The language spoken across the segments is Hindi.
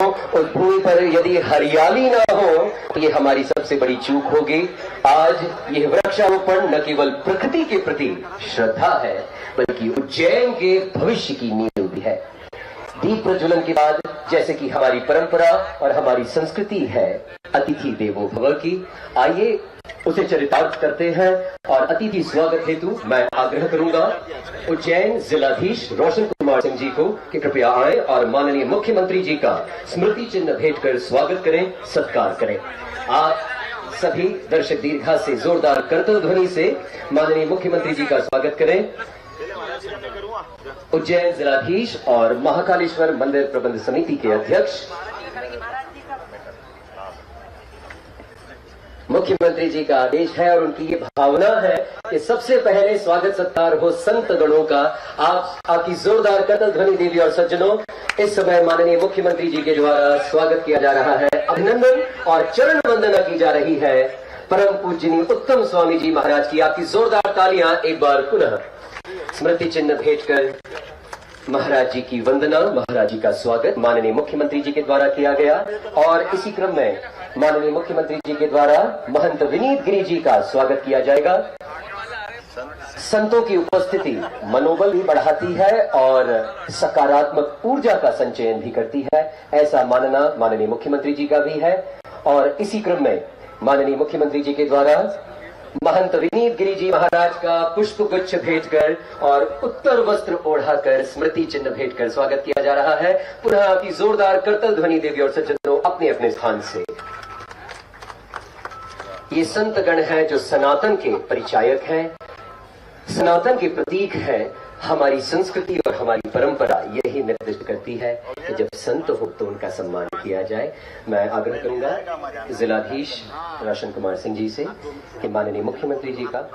उस भूमि पर यदि हरियाली ना हो तो ये हमारी सबसे बड़ी चूक होगी। आज यह वृक्षारोपण न केवल प्रकृति के प्रति श्रद्धा है बल्कि उज्जैन के भविष्य की नींव भी है। दीप प्रज्वलन के बाद जैसे कि हमारी परंपरा और हमारी संस्कृति है अतिथि देवो भव की, आइए उसे चरितार्थ करते हैं। और अतिथि स्वागत हेतु मैं आग्रह करूंगा उज्जैन जिलाधीश रोशन कुमार सिंह जी को कि कृपया आए और माननीय मुख्यमंत्री जी का स्मृति चिन्ह भेंट कर स्वागत करें, सत्कार करें। आप सभी दर्शक दीर्घा से जोरदार करतल ध्वनि से माननीय मुख्यमंत्री जी का स्वागत करें। उज्जैन जिलाधीश और महाकालेश्वर मंदिर प्रबंध समिति के अध्यक्ष मुख्यमंत्री जी का आदेश है और उनकी ये भावना है कि सबसे पहले स्वागत सत्कार हो संत गणों का। आपकी जोरदार करतल ध्वनि देवी और सज्जनों, इस समय माननीय मुख्यमंत्री जी के द्वारा स्वागत किया जा रहा है, अभिनंदन और चरण वंदना की जा रही है परम पूजनीय उत्तम स्वामी जी महाराज की। आपकी जोरदार तालियां एक बार पुनः स्मृति चिन्ह भेंट कर महाराज जी की वंदना, महाराज जी का स्वागत माननीय मुख्यमंत्री जी के द्वारा किया गया। और इसी क्रम में माननीय मुख्यमंत्री जी के द्वारा महंत विनीत गिरी जी का स्वागत किया जाएगा। संतों की उपस्थिति मनोबल भी बढ़ाती है और सकारात्मक ऊर्जा का संचयन भी करती है, ऐसा मानना माननीय मुख्यमंत्री जी का भी है। और इसी क्रम में माननीय मुख्यमंत्री जी के द्वारा महंत विनीत गिरी जी महाराज का पुष्प गुच्छ भेंट कर और उत्तर वस्त्र ओढ़ाकर स्मृति चिन्ह भेंट कर स्वागत किया जा रहा है। पुनः आपकी जोरदार करतल ध्वनि देवी और सज्जनों अपने अपने स्थान से। ये संत गण हैं जो सनातन के परिचायक हैं, सनातन के प्रतीक हैं। हमारी संस्कृति और हमारी परंपरा यही निर्दिष्ट करती है कि जब संत हो तो उनका सम्मान किया जाए। मैं आग्रह करूंगा जिलाधीश रोशन कुमार सिंह जी से कि माननीय मुख्यमंत्री जी का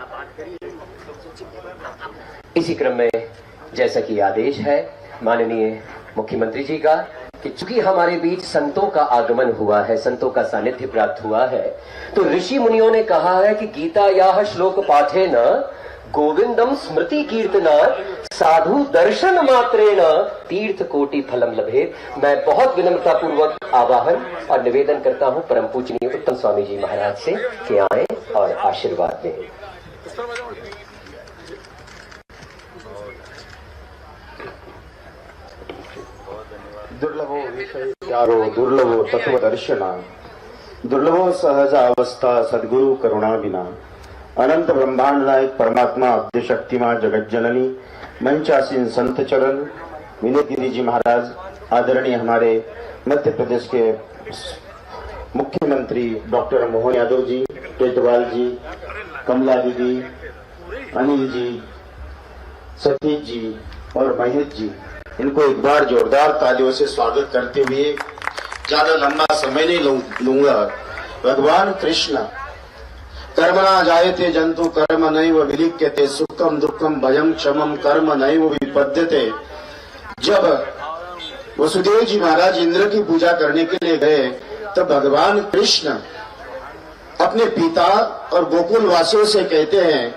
इसी क्रम में जैसा कि आदेश है माननीय मुख्यमंत्री जी का कि चूंकि हमारे बीच संतों का आगमन हुआ है, संतों का सानिध्य प्राप्त हुआ है, तो ऋषि मुनियों ने कहा है कि गीता याह श्लोक पाठे न गोविंदम स्मृति कीर्तना साधु दर्शन मात्रेण तीर्थ कोटि फलम लभे। मैं बहुत विनम्रता पूर्वक आवाहन और निवेदन करता हूं परम पूजनीय उत्तम स्वामी जी महाराज से कि आए और आशीर्वाद दें। दुर्लभो विषयारो दुर्लभो तत्व दर्शना दुर्लभो सहज अवस्था सद्गुरु करुणा बिना। अनंत ब्रह्मांड नायक परमात्मा अब्दे शक्तिमान जगत जननी मंचासीन संत चरण विनीत गिरी जी महाराज, आदरणीय हमारे मध्य प्रदेश के मुख्यमंत्री डॉक्टर मोहन यादव जी, टेटवाल जी, कमला दीदी, अनिल जी, सतीश जी और महेश जी, इनको एक बार जोरदार तालियों से स्वागत करते हुए ज्यादा लंबा समय नहीं लूंगा। भगवान कृष्ण कर्मणा जायते जंतु कर्म नैव विलिख्यते सुखम दुखम भयम क्षमम कर्म नैव विपद्यते। जब वसुदेव जी महाराज इंद्र की पूजा करने के लिए गए तब भगवान कृष्ण अपने पिता और गोकुल वासियों से कहते हैं,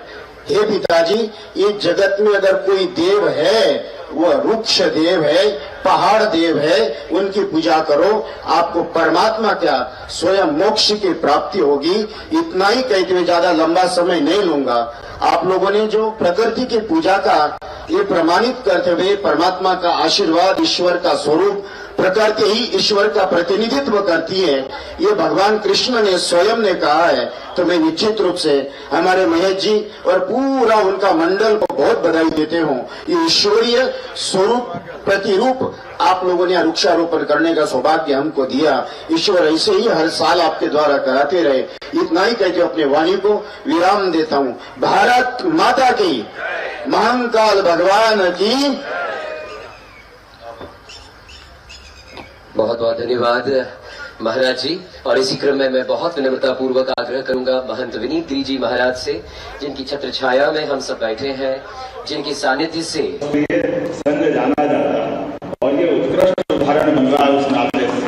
हे पिताजी, ये जगत में अगर कोई देव है वह वृक्ष देव है, पहाड़ देव है, उनकी पूजा करो, आपको परमात्मा क्या स्वयं मोक्ष की प्राप्ति होगी। इतना ही कहते हुए ज्यादा लंबा समय नहीं लूंगा। आप लोगों ने जो प्रकृति की पूजा का ये प्रमाणित करते हुए परमात्मा का आशीर्वाद, ईश्वर का स्वरूप, प्रकृति ही ईश्वर का प्रतिनिधित्व करती है, ये भगवान कृष्ण ने स्वयं ने कहा है। तो मैं निश्चित रूप से हमारे महेश जी और पूरा उनका मंडल को बहुत बधाई देते हूँ। ये ईश्वरीय स्वरूप प्रतिरूप आप लोगों ने वृक्षारोपण करने का सौभाग्य हमको दिया। ईश्वर ऐसे ही हर साल आपके द्वारा कराते रहे। इतना ही कहते अपने वाणी को विराम देता हूँ। भारत माता की, महाकाल भगवान की। बहुत बहुत धन्यवाद महाराज जी। और इसी क्रम में मैं बहुत विनम्रता पूर्वक आग्रह करूंगा महंत विनीत गिरी जी महाराज से, जिनकी छत्र छाया में हम सब बैठे हैं, जिनके सानिध्य से संघ जाना जाता और ये उत्कृष्ट उदाहरण बन रहा है उस नाते से।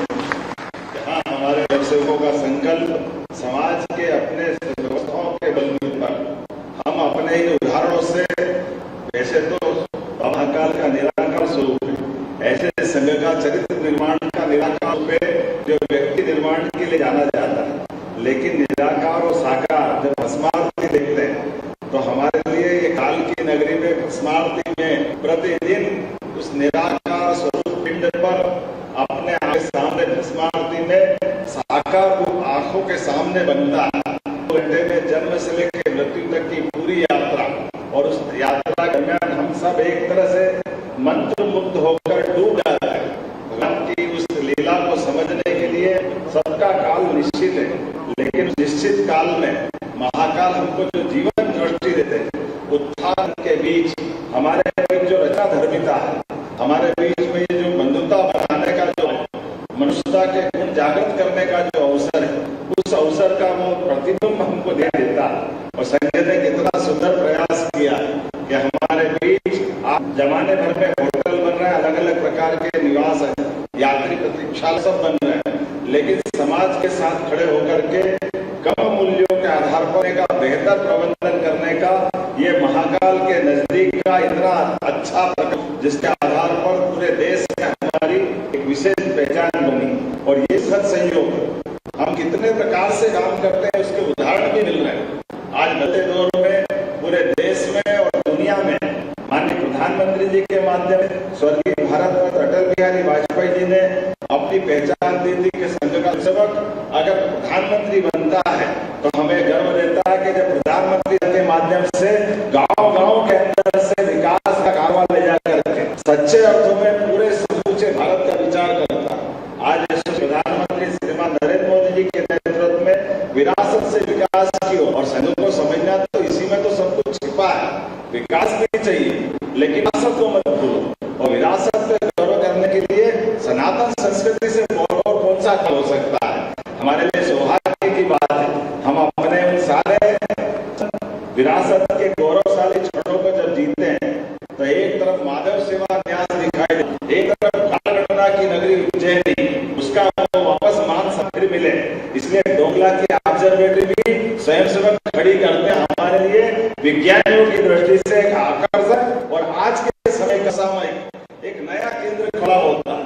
यहाँ हमारे दर्शकों का संकल्प समाज के अपने व्यवस्थाओं के बलबूते पर हम अपने ही उदाहरणों से, वैसे तो महाकाल का निराकार स्वरूप है, ऐसे संघ का चरित्र निर्माण का निराकार रूप है। लिए जाना जाता है, लेकिन निराकार और साकार जब भस्मारती देखते हैं तो हमारे लिए ये काल की नगरी में भस्मारती में प्रतिदिन उस निराकार स्वरूप पिंड पर अपने सामने भस्मारती में साकार रूप आंखों के सामने बनता है। घंटे में जन्म से लेकर मृत्यु तक की पूरी यात्रा, और उस यात्रा के दरमियान हम सब एक तरह से मंत्र मुक्त होकर डूब जाते हैं। भगवान की उस लीला को समझने के लिए सबका काल निश्चित है, लेकिन उस निश्चित काल में महाकाल हमको जो जीवन दृष्टि देते हैं, उत्थान के बीच हमारे बीच जो रचा धर्मिता है, हमारे बीच में ये जो बंधुता बनाने का जो मनुष्यता के गुण जागृत करने का जो अवसर है, उस अवसर का वो प्रतिबिंब हमको दे देता है। और संजय ने कितना सुंदर प्रयास किया कि हमारे बीच आप जमाने भर में होटल बन रहे हैं, अलग अलग प्रकार के निवास है, यात्री प्रतीक्षालय सब बन रहे हैं, लेकिन समाज के साथ खड़े होकर के कम मूल्यों के आधार पर का बेहतर प्रबंधन करने का ये महाकाल के नजदीक का इतना अच्छा जिसके आधार पर पूरे देश में हमारी एक विशेष पहचान बनी। और ये सद संयोग हम कितने प्रकार से काम करते हैं उसके उदाहरण भी मिल रहे हैं। आज बदले दौर में पूरे देश में और दुनिया में माननीय प्रधानमंत्री जी के माध्यम से स्वर्गीय भारत रत्न अटल बिहारी वाजपेयी जी ने अपनी पहचान दी थी कि संघ का सेवक अगर प्रधानमंत्री बनता है तो हमें गर्व देता है कि जब प्रधानमंत्री के माध्यम से गांव-गांव के अंदर से विकास का कारवां ले जाकर के सच्चे अर्थों में पूरे समूचे भारत का विचार करता है। आज प्रधानमंत्री श्रीमान नरेंद्र मोदी जी के नेतृत्व में विरासत से विकास की ओर, और संघ को समझना तो इसी में तो सब कुछ छिपा है। विकास भी चाहिए लेकिन विरासत को मत भूलो, और विरासत पे गौरव करने के लिए सनातन संस्कृति से और कौन सा हो सकता है। हमारे लिए सौभाग्य की बात है हम अपने उन सारे विरासत के गौरवशाली क्षणों को जब जीते हैं तो एक तरफ माधव सेवा न्यास दिखाई दे, एक तरफ कालगणना की नगरी उज्जैनी, उसका वापस मान फिर मिले। इसलिए डोंगला की ऑब्जर्वेटरी भी स्वयंसेवक खड़ी करते हैं हमारे लिए विज्ञानियों की दृष्टि से एक आकर्षक और आज के समय का सामयिक एक नया केंद्र खड़ा होता है।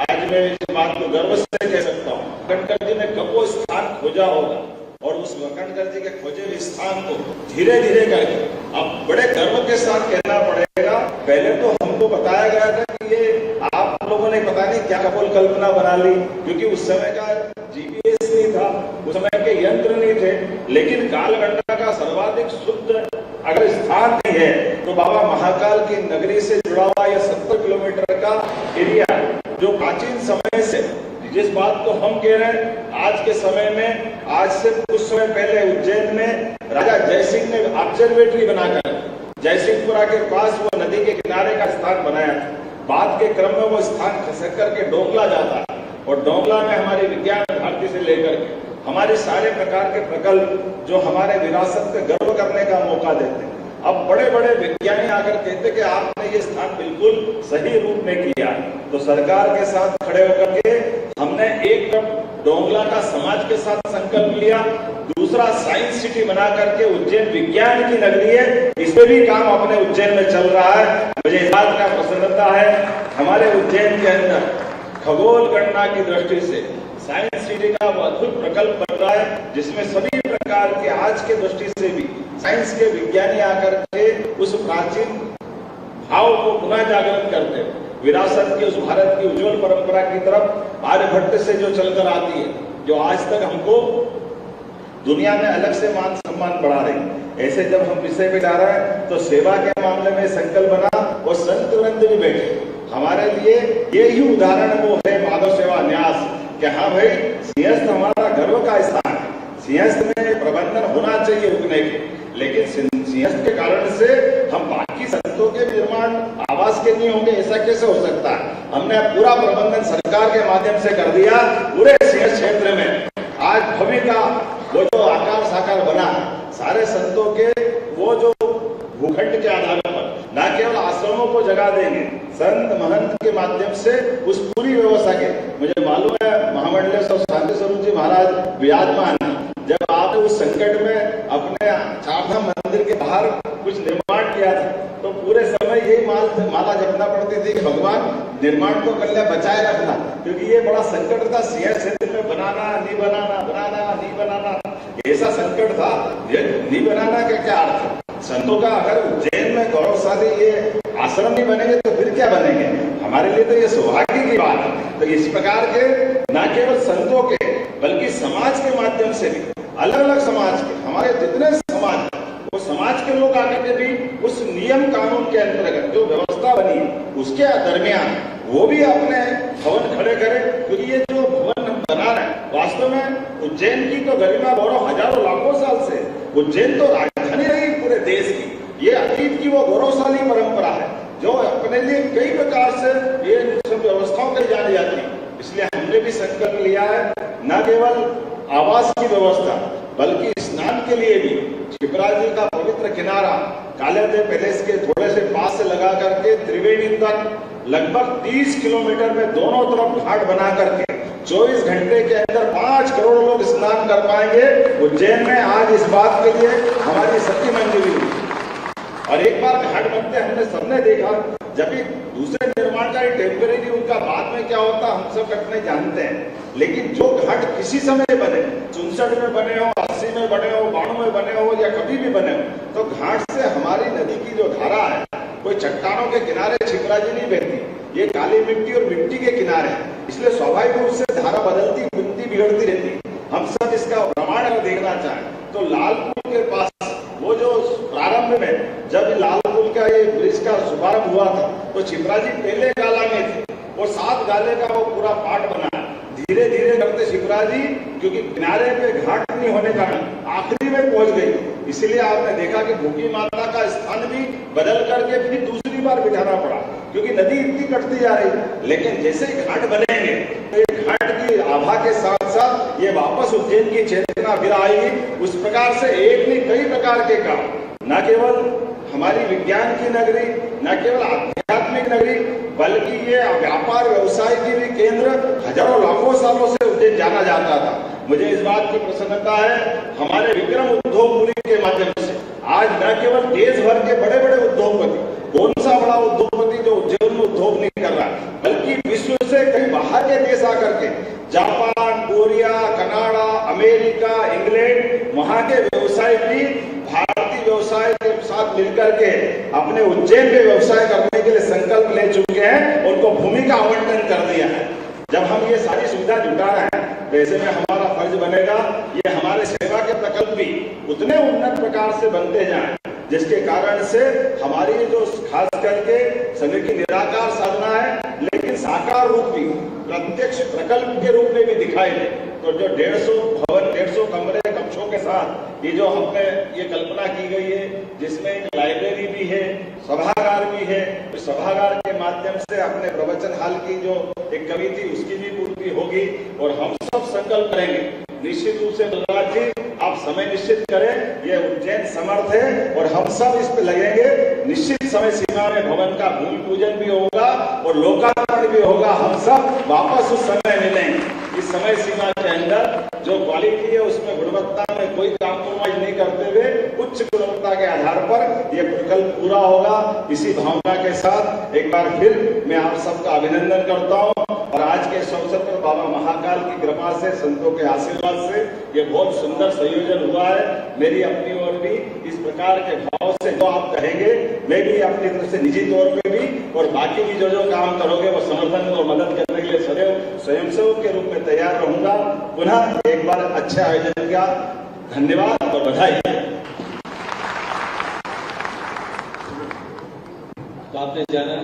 आज मैं इस बात को गर्व से कह सकता हूँ, वकटकर जी ने कब वो स्थान खोजा होगा, और उस वकटकर जी के खोजे हुए स्थान को धीरे धीरे करके अब बड़े गर्व के साथ कहना पड़ेगा। पहले तो हमको बताया गया था कि ये आप लोगों ने पता नहीं क्या कपोल कल्पना बना ली, क्योंकि उस समय का जीपीएस नहीं था, उस समय के यंत्र नहीं थे, लेकिन कालगणना का सर्वाधिक शुद्ध अगर स्थान नहीं है तो बाबा महाकाल की नगरी से जुड़ा हुआ यह 70 किलोमीटर का एरिया जो प्राचीन समय से, जिस बात को हम कह रहे हैं आज के समय में, आज से कुछ समय पहले उज्जैन में राजा जयसिंह ने ऑब्जर्वेटरी बनाकर जयसिंहपुरा के पास वो नदी के किनारे का स्थान बनाया था। बाद के क्रम में वो स्थान खसक करके डोंगला जाता है, और डोंगला में हमारी विज्ञान भारती से लेकर के हमारे सारे प्रकार के प्रकल्प जो हमारे विरासत पे गर्व करने का मौका देते हैं। अब बड़े बड़े विज्ञानी आकर कहते कि आपने ये स्थान बिल्कुल सही रूप में किया, तो सरकार के साथ खड़े होकर के हमने एक तरफ डोंगला का समाज के साथ संकल्प लिया, दूसरा साइंस सिटी बना करके उज्जैन विज्ञान की नगरी है, इसमें भी काम अपने उज्जैन में चल रहा है। मुझे इस बात का प्रसन्नता है हमारे उज्जैन के अंदर खगोल गणना की दृष्टि से साइंस सिटी का वो अद्भुत प्रकल्प बन रहा है, जिसमें सभी प्रकार के आज के दृष्टि से भी साइंस के विज्ञानी आकर के उस प्राचीन भाव को पुनः जागृत करते हैं। विरासत की उस भारत की उज्जवल परंपरा की तरफ आर्यभट्ट से जो चलकर आती है, जो आज तक हमको दुनिया में अलग से मान सम्मान बढ़ा रही। ऐसे जब हम विषय पे जा रहे हैं तो सेवा के मामले में संकल्प बना और संत वृंद भी बैठे। हमारे लिए ये ही उदाहरण वो है माधव सेवा न्यास कि हाँ भाई सिंहस्थ हमारा गर्व का स्थान है, सिंहस्थ में प्रबंधन होना चाहिए रुकने के, लेकिन सिंहस्थ के कारण से हम बाकी संतों के निर्माण आवास के नहीं होंगे, ऐसा कैसे हो सकता है। हमने पूरा प्रबंधन सरकार के माध्यम से कर दिया पूरे सिंहस्थ क्षेत्र में। आज भव्य का वो जो आकार साकार बना सारे संतों के वो जो भूखंड के आधार पर न केवल आश्रमों को जगा देंगे, संत महंत के माध्यम से उस पूरी व्यवस्था के, मुझे मालूम है महामंडलेश्वर और शांति स्वरूप जी महाराज विराजमान, जब आपने उस संकट में अपने चारधाम मंदिर के बाहर कुछ निर्माण किया था तो पूरे समय यही माला जपना पड़ती थी कि भगवान निर्माण तो कर लिया, बचाए रखना, क्योंकि ये बड़ा संकट था सिंह क्षेत्र में बनाना नहीं बनाना, बनाना नहीं बनाना, ऐसा संकट था। ये नहीं बनाना का क्या अर्थ? संतों का अगर उज्जैन में गौरवशाली ये आश्रम नहीं बनेंगे तो फिर क्या बनेंगे? हमारे लिए तो ये सौभाग्य की बात है। तो इस प्रकार के न केवल संतों के बल्कि समाज के माध्यम से भी, अलग अलग समाज के, हमारे जितने समाज, वो समाज के लोग आकर के भी उस नियम कानून के अंतर्गत जो व्यवस्था बनी उसके दरमियान वो भी अपने भवन खड़े करें, क्योंकि ये जो भवन हम बना रहे हैं वास्तव में उज्जैन की तो गरिमा गौरव हजारों लाखों साल से, उज्जैन तो राजधानी रही पूरे देश की, ये अतीत की वो गौरवशाली परंपरा है जो अपने लिए कई प्रकार से ये सब व्यवस्थाओं कर जानी जाती है। इसलिए हमने भी संकल्प लिया है न केवल आवास की व्यवस्था बल्कि स्नान के लिए भी शिप्रा जी का पवित्र किनारा कालियादेव पैलेस के थोड़े से पास से लगा करके त्रिवेणी तक लगभग 30 किलोमीटर में दोनों तरफ घाट बना करके 24 घंटे के अंदर 5 करोड़ लोग स्नान कर पाएंगे। उज्जैन में आज इस बात के लिए हमारी सत्य मंजूरी हुई। और एक बार घाट बनते हमने सबने देखा, जब भी दूसरे निर्माण का टेम्परेरी उनका बाद में क्या होता हम सब कटने जानते हैं, लेकिन जो घाट किसी समय बने, 64 में बने हो, 80 में बने हो, 92 में बने हो या कभी भी बने हो, तो घाट से हमारी नदी की जो धारा है कोई चट्टानों के किनारे शिप्रा जी नहीं बहती, ये काली मिट्टी और मिट्टी के किनारे है, इसलिए स्वाभाविक रूप से धारा बदलती बुनती बिगड़ती रहती। हम सब इसका प्रमाण अगर देखना चाहें तो लाल पुल के पास वो जो प्रारंभ में जब लाल पुल का ये ब्रिज का शुभारंभ हुआ था तो शिप्रा जी पहले गाला में थे, वो 7 गाले का वो पूरा पार्ट बना, धीरे धीरे करते शिप्रा जी क्योंकि किनारे पे घाट नहीं होने का आखिरी में पहुंच गई, इसलिए आपने देखा कि भूखी माता का स्थान भी बदल करके फिर दूसरी बार बिठाना पड़ा, क्योंकि नदी इतनी कटती जा रही। लेकिन जैसे ही घाट बनेंगे तो ये घाट की आभा के साथ साथ ये वापस उज्जैन की चेतना फिर आएगी। उस प्रकार से एक नहीं कई प्रकार के काम, न केवल हमारी विज्ञान की नगरी, न केवल आध्यात्मिक नगरी, बल्कि ये व्यापार व्यवसाय की भी केंद्र हजारों लाखों सालों से उज्जैन जाना जाता था। मुझे इस बात की प्रसन्नता है हमारे विक्रम उद्योगपुरी के माध्यम से आज न केवल देश भर के बड़े बड़े उद्योगपति, कौन सा बड़ा उद्योगपति जो उज्जैन में उद्योग नहीं कर रहा, बल्कि विश्व से कई बाहर के देश आकर के Japan, Korea, Canada, America, England, वहां के व्यवसाय भी भारतीय व्यवसाय के साथ मिलकर के अपने उज्जैन में व्यवसाय करने के लिए संकल्प ले चुके हैं, उनको भूमि का आवंटन कर दिया है। जब हम ये सारी सुविधा जुटा रहे हैं तो ऐसे में हमारा फर्ज बनेगा ये हमारे सेवा के प्रकल्प भी उतने उन्नत प्रकार से बनते जाएं, जिसके कारण से हमारी जो खास करके संघ की निराकार साधना है लेकिन साकार रूप भी प्रत्यक्ष प्रकल्प के रूप में भी दिखाई दे। तो जो 150 भवन, 150 कमरे कक्षों के साथ ये जो हमने ये कल्पना की गई है, जिसमें एक लाइब्रेरी भी है, सभागार भी है, तो सभागार के माध्यम से अपने प्रवचन हाल की जो एक कमी थी उसकी भी पूर्ति होगी। और हम सब संकल्प करेंगे निश्चित रूप से, बलराज जी आप समय निश्चित करें, ये उज्जैन समर्थ है और हम सब इस पे लगेंगे। निश्चित समय सीमा में भवन का भूमि पूजन भी होगा और लोकार्पण भी होगा। हम सब वापस उस समय मिलेंगे। इस समय सीमा के अंदर जो क्वालिटी है उसमें गुणवत्ता में कोई कॉम्प्रोमाइज नहीं करते हुए उच्च गुणवत्ता के आधार पर यह प्रकल्प पूरा होगा। इसी भावना के साथ एक बार फिर मैं आप सबका अभिनंदन करता हूं। और आज के इस अवसर पर बाबा महाकाल की कृपा से, संतों के आशीर्वाद से ये बहुत सुंदर संयोजन हुआ है। मेरी अपनी ओर भी इस प्रकार के भाव से जो आप कहेंगे मैं भी अपनी तरफ से निजी तौर पे भी और बाकी भी जो काम करोगे वो समर्थन और मदद करने के लिए सदैव स्वयंसेवक के रूप में तैयार रहूंगा। पुनः एक बार अच्छे आयोजन का धन्यवाद और बधाई। तो आपने जाना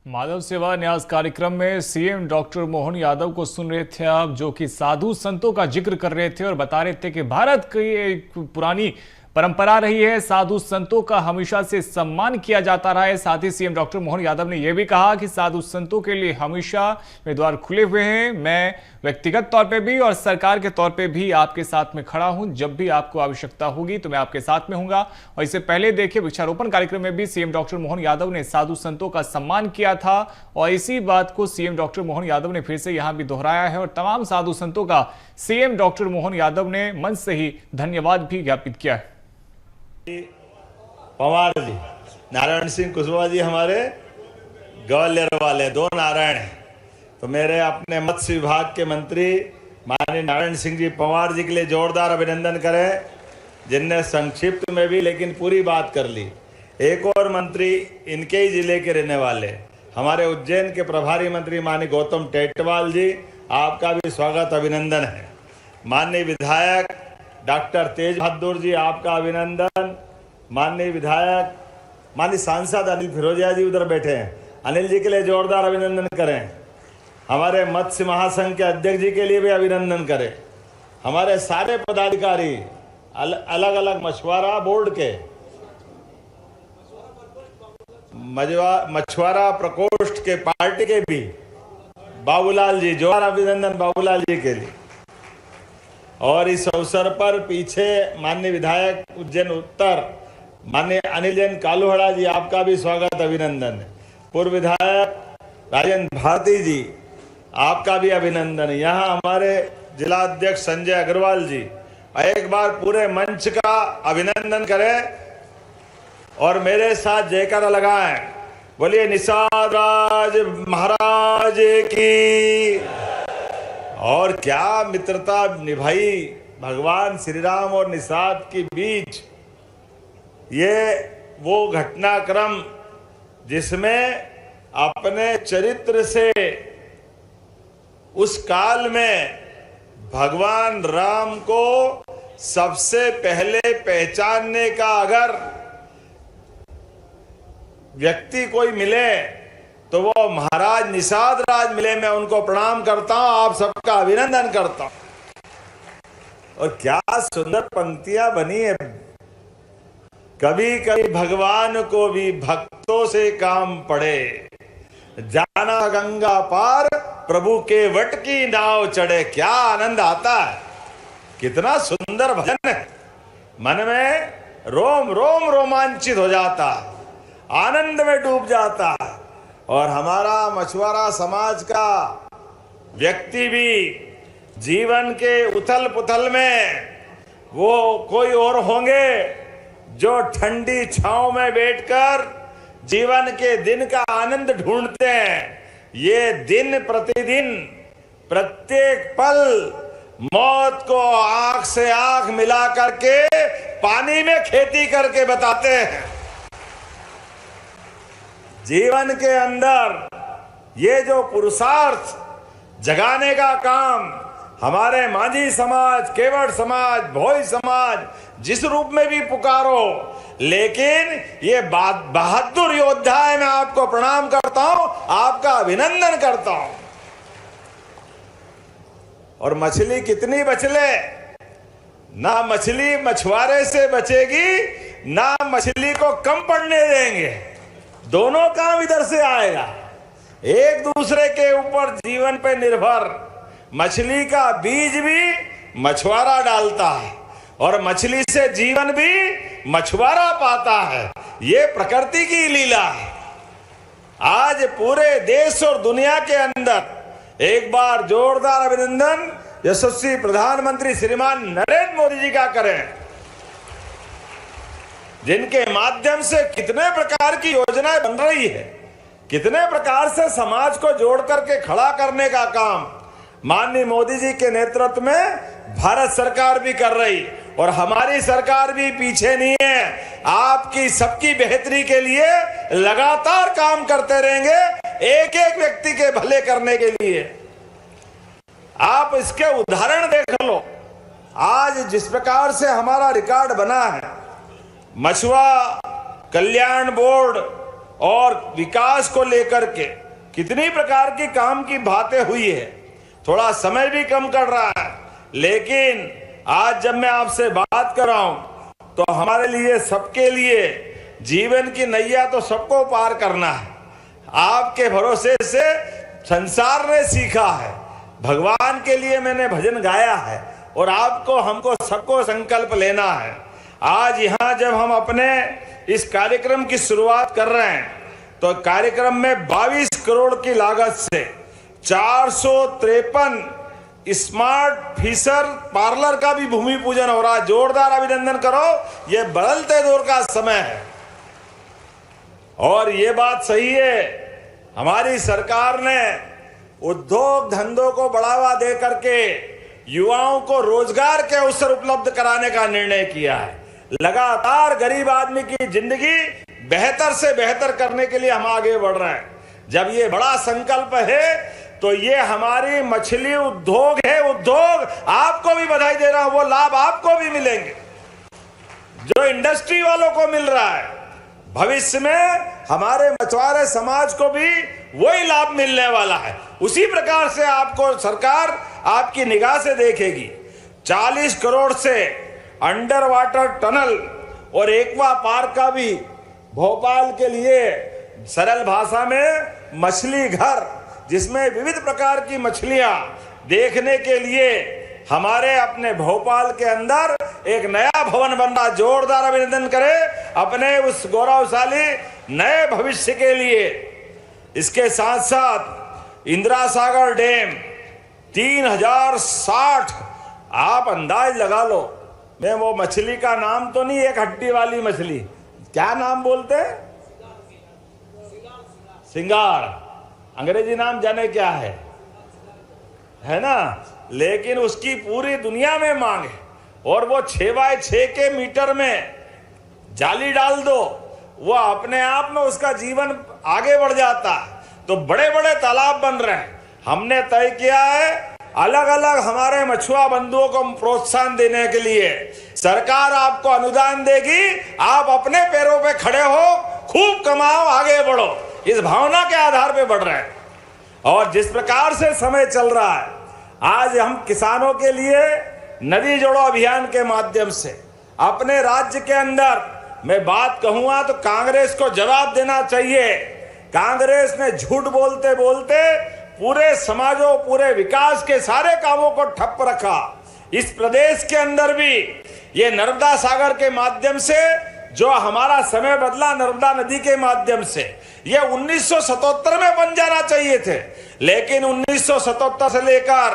मानव सेवा न्यास कार्यक्रम में सीएम डॉक्टर मोहन यादव को सुन रहे थे आप, जो कि साधु संतों का जिक्र कर रहे थे और बता रहे थे कि भारत की एक पुरानी परंपरा रही है, साधु संतों का हमेशा से सम्मान किया जाता रहा है। साथ ही सीएम डॉक्टर मोहन यादव ने यह भी कहा कि साधु संतों के लिए हमेशा वे द्वार खुले हुए हैं। मैं व्यक्तिगत तौर पे भी और सरकार के तौर पे भी आपके साथ में खड़ा हूं। जब भी आपको आवश्यकता होगी तो मैं आपके साथ में हूंगा। और इससे पहले देखिए वृक्षारोपण कार्यक्रम में भी सीएम डॉक्टर मोहन यादव ने साधु संतों का सम्मान किया था और इसी बात को सीएम डॉक्टर मोहन यादव ने फिर से यहां भी दोहराया है और तमाम साधु संतों का सीएम डॉक्टर मोहन यादव ने मन से ही धन्यवाद भी ज्ञापित किया है। पवार जी, नारायण सिंह कुशवाहा जी हमारे ग्वालियर वाले दो नारायण हैं। तो मेरे अपने मत्स्य विभाग के मंत्री माननीय नारायण सिंह जी पवार जी के लिए जोरदार अभिनंदन करें, जिनने संक्षिप्त में भी लेकिन पूरी बात कर ली। एक और मंत्री इनके ही जिले के रहने वाले हमारे उज्जैन के प्रभारी मंत्री माननीय गौतम टेटवाल जी, आपका भी स्वागत अभिनंदन है। माननीय विधायक डॉक्टर तेज बहादुर जी, आपका अभिनंदन। माननीय विधायक माननीय सांसद अनिल फिरोजिया जी उधर बैठे हैं, अनिल जी के लिए जोरदार अभिनंदन करें। हमारे मत्स्य महासंघ के अध्यक्ष जी के लिए भी अभिनंदन करें। हमारे सारे पदाधिकारी अलग अलग मछुआरा बोर्ड के मछुआरा प्रकोष्ठ के पार्टी के भी बाबूलाल जी, जोरदार अभिनंदन बाबूलाल जी के लिए। और इस अवसर पर पीछे माननीय विधायक उज्जैन उत्तर माननीय अनिल जैन कालूहड़ा जी, आपका भी स्वागत अभिनंदन। पूर्व विधायक राजेंद्र भारती जी, आपका भी अभिनंदन। यहाँ हमारे जिला अध्यक्ष संजय अग्रवाल जी, एक बार पूरे मंच का अभिनंदन करें और मेरे साथ जयकारा लगाएं। बोलिए निषाद राज महाराज की। और क्या मित्रता निभाई भगवान श्री राम और निषाद के बीच। ये वो घटनाक्रम जिसमें अपने चरित्र से उस काल में भगवान राम को सबसे पहले पहचानने का अगर व्यक्ति कोई मिले तो वो महाराज निषाद राज मिले। मैं उनको प्रणाम करता हूं, आप सबका अभिनंदन करता हूं। और क्या सुंदर पंक्तियां बनी है। कभी कभी भगवान को भी भक्तों से काम पड़े, जाना गंगा पार प्रभु के वट की नाव चढ़े। क्या आनंद आता है, कितना सुंदर भजन है। मन में रोम रोम रोमांचित हो जाता है, आनंद में डूब जाता है। और हमारा मछुआरा समाज का व्यक्ति भी जीवन के उथल पुथल में वो कोई और होंगे जो ठंडी छांव में बैठकर जीवन के दिन का आनंद ढूंढते हैं। ये दिन प्रतिदिन प्रत्येक पल मौत को आंख से आंख मिला करके पानी में खेती करके बताते हैं। जीवन के अंदर ये जो पुरुषार्थ जगाने का काम हमारे माझी समाज, केवट समाज, भोई समाज जिस रूप में भी पुकारो, लेकिन ये बहादुर योद्धा है। मैं आपको प्रणाम करता हूं, आपका अभिनंदन करता हूं। और मछली कितनी बचले, ना मछली मछुआरे से बचेगी, ना मछली को कम पड़ने देंगे। दोनों काम इधर से आएगा, एक दूसरे के ऊपर जीवन पे निर्भर। मछली का बीज भी मछुआरा डालता है और मछली से जीवन भी मछुआरा पाता है। ये प्रकृति की लीला है। आज पूरे देश और दुनिया के अंदर एक बार जोरदार अभिनंदन यशस्वी प्रधानमंत्री श्रीमान नरेंद्र मोदी जी का करें, जिनके माध्यम से कितने प्रकार की योजनाएं बन रही है, कितने प्रकार से समाज को जोड़ करके खड़ा करने का काम माननीय मोदी जी के नेतृत्व में भारत सरकार भी कर रही। और हमारी सरकार भी पीछे नहीं है, आपकी सबकी बेहतरी के लिए लगातार काम करते रहेंगे, एक एक व्यक्ति के भले करने के लिए। आप इसके उदाहरण देख लो, आज जिस प्रकार से हमारा रिकॉर्ड बना है, मछुआ कल्याण बोर्ड और विकास को लेकर के कितनी प्रकार की काम की बातें हुई है। थोड़ा समय भी कम कर रहा है, लेकिन आज जब मैं आपसे बात कर रहा हूं तो हमारे लिए, सबके लिए जीवन की नैया तो सबको पार करना है। आपके भरोसे से संसार ने सीखा है, भगवान के लिए मैंने भजन गाया है और आपको, हमको सबको संकल्प लेना है। आज यहां जब हम अपने इस कार्यक्रम की शुरुआत कर रहे हैं तो कार्यक्रम में 22 करोड़ की लागत से 453 स्मार्ट फिशर पार्लर का भी भूमि पूजन हो रहा है। जोरदार अभिनंदन करो, ये बदलते दौर का समय है। और ये बात सही है, हमारी सरकार ने उद्योग धंधों को बढ़ावा दे करके युवाओं को रोजगार के अवसर उपलब्ध कराने का निर्णय किया है। लगातार गरीब आदमी की जिंदगी बेहतर से बेहतर करने के लिए हम आगे बढ़ रहे हैं। जब ये बड़ा संकल्प है तो ये हमारी मछली उद्योग है। उद्योग आपको भी बधाई दे रहा हूं, वो लाभ आपको भी मिलेंगे जो इंडस्ट्री वालों को मिल रहा है। भविष्य में हमारे मछुआरे समाज को भी वही लाभ मिलने वाला है। उसी प्रकार से आपको सरकार आपकी निगाह से देखेगी। 40 करोड़ से अंडर वाटर टनल और एक्वा पार्क का भी भोपाल के लिए सरल भाषा में मछली घर, जिसमें विविध प्रकार की मछलियां देखने के लिए हमारे अपने भोपाल के अंदर एक नया भवन बन रहा। जोरदार अभिनंदन करें अपने उस गौरवशाली नए भविष्य के लिए। इसके साथ साथ इंदिरा सागर डैम 3060, आप अंदाज लगा लो। मैं वो मछली का नाम तो नहीं, एक हड्डी वाली मछली, क्या नाम बोलते हैं? सिंगार। अंग्रेजी नाम जाने क्या है ना, लेकिन उसकी पूरी दुनिया में मांग है। और वो 6x6 के मीटर में जाली डाल दो, वो अपने आप में उसका जीवन आगे बढ़ जाता है। तो बड़े बड़े तालाब बन रहे हैं। हमने तय किया है अलग अलग हमारे मछुआ बंधुओं को प्रोत्साहन देने के लिए सरकार आपको अनुदान देगी। आप अपने पैरों पे खड़े हो, खूब कमाओ, आगे बढ़ो, इस भावना के आधार पे बढ़ रहे हैं। और जिस प्रकार से समय चल रहा है, आज हम किसानों के लिए नदी जोड़ो अभियान के माध्यम से अपने राज्य के अंदर, मैं बात कहूंगा तो कांग्रेस को जवाब देना चाहिए। कांग्रेस ने झूठ बोलते बोलते पूरे समाजों, पूरे विकास के सारे कामों को ठप रखा। इस प्रदेश के अंदर भी ये नर्मदा सागर के माध्यम से जो हमारा समय बदला, नर्मदा नदी के माध्यम से, ये 1977 में बन जाना चाहिए थे, लेकिन 1977 से लेकर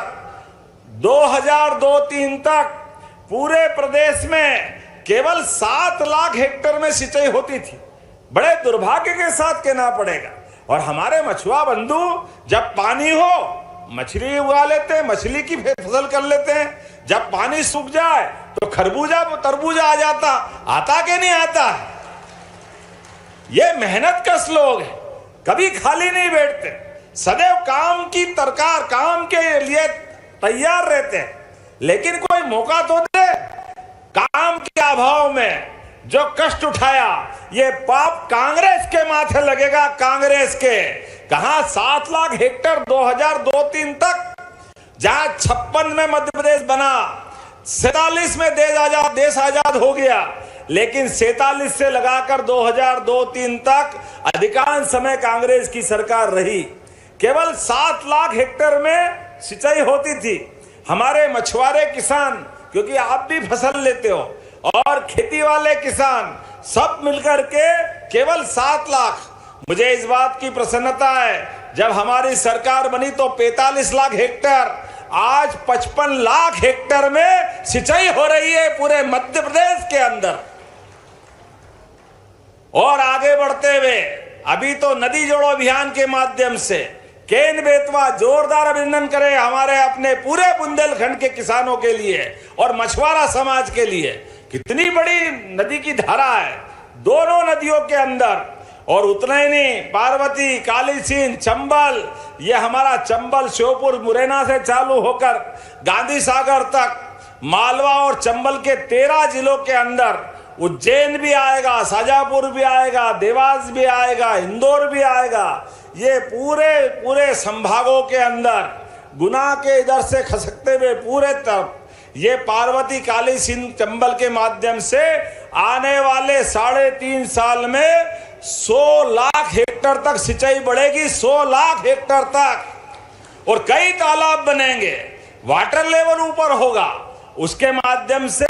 2002-03 तक पूरे प्रदेश में केवल 7 लाख हेक्टेयर में सिंचाई होती थी। बड़े दुर्भाग्य के साथ कहना पड़ेगा। और हमारे मछुआ बंधु जब पानी हो मछली उगा लेते हैं, मछली की फसल कर लेते हैं। जब पानी सूख जाए तो खरबूजा तरबूजा आ जाता, आता कि नहीं आता? ये मेहनत कश लोग हैं, कभी खाली नहीं बैठते, सदैव काम की तरकार, काम के लिए तैयार रहते हैं। लेकिन कोई मौका तो दे। काम के अभाव में जो कष्ट उठाया, ये पाप कांग्रेस के माथे लगेगा। कांग्रेस के कहां 7 लाख हेक्टेयर 2002-03 तक, जहां 56 में मध्य प्रदेश बना, 47 में देश आजाद हो गया, लेकिन 47 से लगाकर 2002-03 तक अधिकांश समय कांग्रेस की सरकार रही। केवल 7 लाख हेक्टेयर में सिंचाई होती थी। हमारे मछुआरे किसान, क्योंकि आप भी फसल लेते हो, और खेती वाले किसान सब मिलकर के केवल 7 लाख। मुझे इस बात की प्रसन्नता है, जब हमारी सरकार बनी तो 45 लाख हेक्टेयर, आज 55 लाख हेक्टेयर में सिंचाई हो रही है पूरे मध्य प्रदेश के अंदर। और आगे बढ़ते हुए अभी तो नदी जोड़ो अभियान के माध्यम से केन बेतवा, जोरदार अभिनंदन करें हमारे अपने पूरे बुंदेलखंड के किसानों के लिए और मछुआरा समाज के लिए। कितनी बड़ी नदी की धारा है दोनों नदियों के अंदर। और उतना ही नहीं, पार्वती, काली सिंध, चंबल, ये हमारा चंबल श्योपुर मुरैना से चालू होकर गांधी सागर तक, मालवा और चंबल के 13 जिलों के अंदर उज्जैन भी आएगा, शाजापुर भी आएगा, देवास भी आएगा, इंदौर भी आएगा। ये पूरे संभागों के अंदर गुना के इधर से खसकते हुए पूरे तरफ ये पार्वती, काली सिंध, चंबल के माध्यम से आने वाले 3.5 साल में 100 लाख हेक्टेयर तक सिंचाई बढ़ेगी। 100 लाख हेक्टेयर तक। और कई तालाब बनेंगे, वाटर लेवल ऊपर होगा। उसके माध्यम से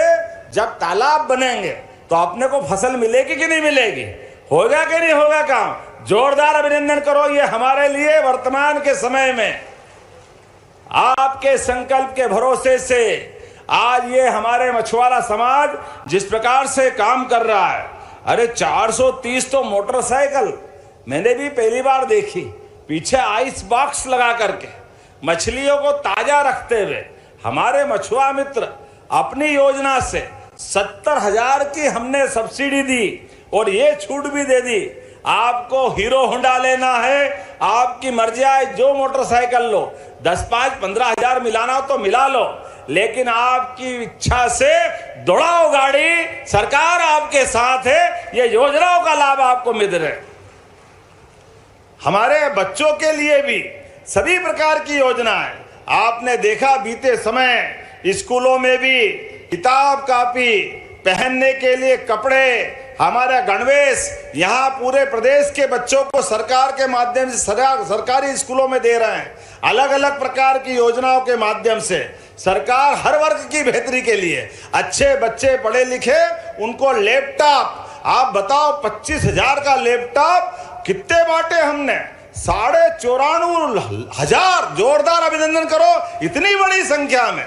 जब तालाब बनेंगे तो अपने को फसल मिलेगी कि नहीं मिलेगी? होगा कि नहीं होगा काम? जोरदार अभिनंदन करो। ये हमारे लिए वर्तमान के समय में आपके संकल्प के भरोसे से आज ये हमारे मछुआरा समाज जिस प्रकार से काम कर रहा है, अरे 430 तो मोटरसाइकिल मैंने भी पहली बार देखी। पीछे आइस बॉक्स लगा करके मछलियों को ताजा रखते हुए हमारे मछुआ मित्र अपनी योजना से 70,000 की हमने सब्सिडी दी और ये छूट भी दे दी, आपको हीरो होंडा लेना है, आपकी मर्जी आए जो मोटरसाइकिल लो, 10, 5, 15,000 मिलाना हो तो मिला लो, लेकिन आपकी इच्छा से दौड़ाओ गाड़ी, सरकार आपके साथ है, ये योजनाओं का लाभ आपको मिल रहा है। हमारे बच्चों के लिए भी सभी प्रकार की योजनाएं आपने देखा, बीते समय स्कूलों में भी किताब कापी, पहनने के लिए कपड़े, हमारा गणवेश यहाँ पूरे प्रदेश के बच्चों को सरकार के माध्यम से सरकारी स्कूलों में दे रहे हैं। अलग अलग प्रकार की योजनाओं के माध्यम से सरकार हर वर्ग की बेहतरी के लिए अच्छे बच्चे पढ़े लिखे उनको लैपटॉप, आप बताओ 25,000 का लैपटॉप कितने बांटे हमने, 94,500, जोरदार अभिनंदन करो इतनी बड़ी संख्या में।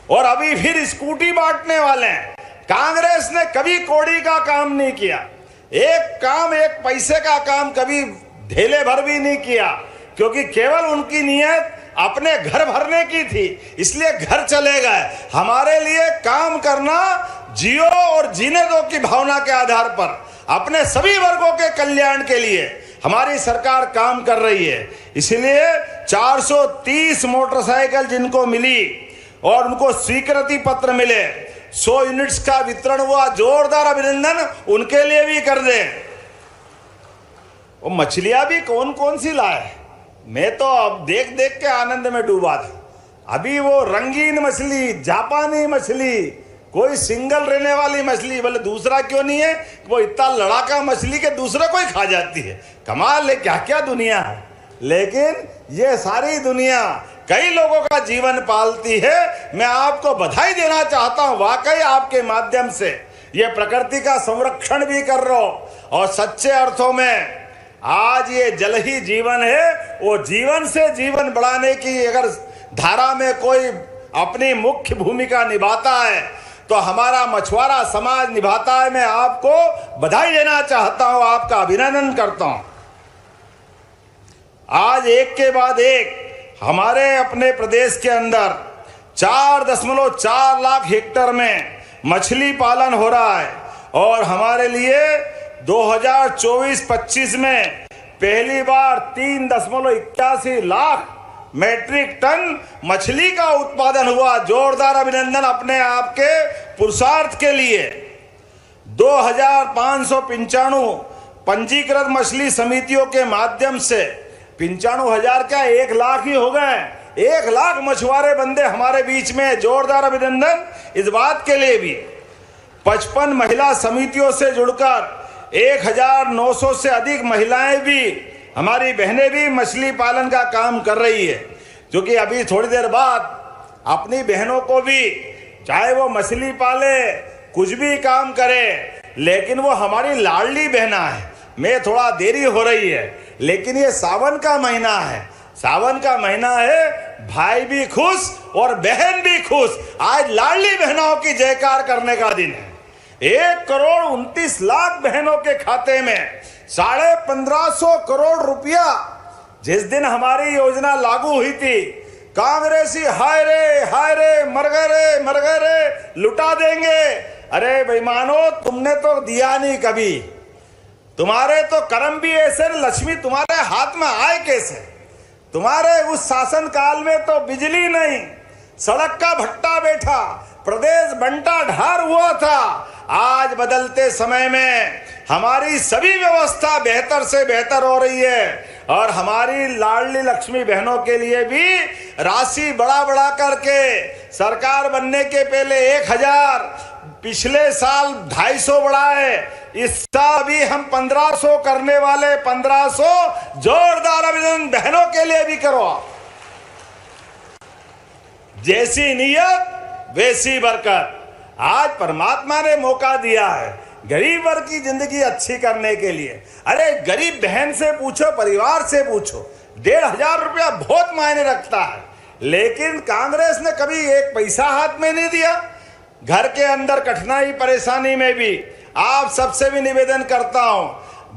और अभी फिर स्कूटी बांटने वाले हैं। कांग्रेस ने कभी कौड़ी का काम नहीं किया, एक पैसे का काम कभी ढेले भर भी नहीं किया, क्योंकि केवल उनकी नीयत अपने घर भरने की थी, इसलिए घर चले गए। हमारे लिए काम करना जियो और जीने दो की भावना के आधार पर अपने सभी वर्गों के कल्याण के लिए हमारी सरकार काम कर रही है। इसलिए 430 मोटरसाइकिल जिनको मिली और उनको स्वीकृति पत्र मिले, 100 यूनिट्स का वितरण हुआ, जोरदार अभिनंदन उनके लिए भी कर दें। वो मछलियां भी कौन कौन सी लाए, मैं तो अब देख देख के आनंद में डूबा था। अभी वो रंगीन मछली, जापानी मछली, कोई सिंगल रहने वाली मछली, बोले दूसरा क्यों नहीं है, वो इतना लड़ाका मछली के दूसरे को ही खा जाती है। कमाल है, क्या क्या दुनिया है। लेकिन ये सारी दुनिया कई लोगों का जीवन पालती है। मैं आपको बधाई देना चाहता हूं, वाकई आपके माध्यम से ये प्रकृति का संरक्षण भी कर रहे हो और सच्चे अर्थों में आज ये जल ही जीवन है। वो जीवन से जीवन बढ़ाने की अगर धारा में कोई अपनी मुख्य भूमिका निभाता है तो हमारा मछुआरा समाज निभाता है। मैं आपको बधाई देना चाहता हूं, आपका अभिनंदन करता हूं। आज एक के बाद एक हमारे अपने प्रदेश के अंदर 4.4 लाख हेक्टेयर में मछली पालन हो रहा है और हमारे लिए 2024-25 में पहली बार 3.81 लाख मैट्रिक टन मछली का उत्पादन हुआ। जोरदार अभिनंदन अपने आप के पुरुषार्थ के लिए। 2,595 पंजीकृत मछली समितियों के माध्यम से 95,000 क्या 1 लाख ही हो गए। 1 लाख मछुआरे बंदे हमारे बीच में, जोरदार अभिनंदन इस बात के लिए भी। 55 महिला समितियों से जुड़कर 1,900 से अधिक महिलाएं भी, हमारी बहनें भी मछली पालन का काम कर रही है। क्योंकि अभी थोड़ी देर बाद अपनी बहनों को भी, चाहे वो मछली पाले, कुछ भी काम करे, लेकिन वो हमारी लाडली बहना है। मैं थोड़ा देरी हो रही है, लेकिन ये सावन का महीना है, सावन का महीना है, भाई भी खुश और बहन भी खुश। आज लाडली बहनों की जयकार करने का दिन है। 1,29 लाख बहनों के खाते में 1,550 करोड़ रुपया जिस दिन हमारी योजना लागू हुई थी, कांग्रेसी हाय रे मर गए रे लुटा देंगे। अरे बेईमानो, तुमने तो दिया नहीं कभी, तुम्हारे तो कर्म भी ऐसे, लक्ष्मी तुम्हारे हाथ में आए कैसे। तुम्हारे उस शासन काल में तो बिजली नहीं, सड़क का भट्टा बैठा, प्रदेश बंटा ढार हुआ था। आज बदलते समय में हमारी सभी व्यवस्था बेहतर से बेहतर हो रही है और हमारी लाडली लक्ष्मी बहनों के लिए भी राशि बढ़ा करके सरकार बनने के पहले 1,000, पिछले साल 250 बढ़ाए, इस साल भी हम 1500 करने वाले। 1500 जोरदार अभिनंदन बहनों के लिए भी करो। जैसी नीयत वैसी बरकत। आज परमात्मा ने मौका दिया है गरीब वर्ग की जिंदगी अच्छी करने के लिए। अरे गरीब बहन से पूछो, परिवार से पूछो, 1,500 रुपया बहुत मायने रखता है। लेकिन कांग्रेस ने कभी 1 पैसा हाथ में नहीं दिया। घर के अंदर कठिनाई परेशानी में भी आप सबसे भी निवेदन करता हूं,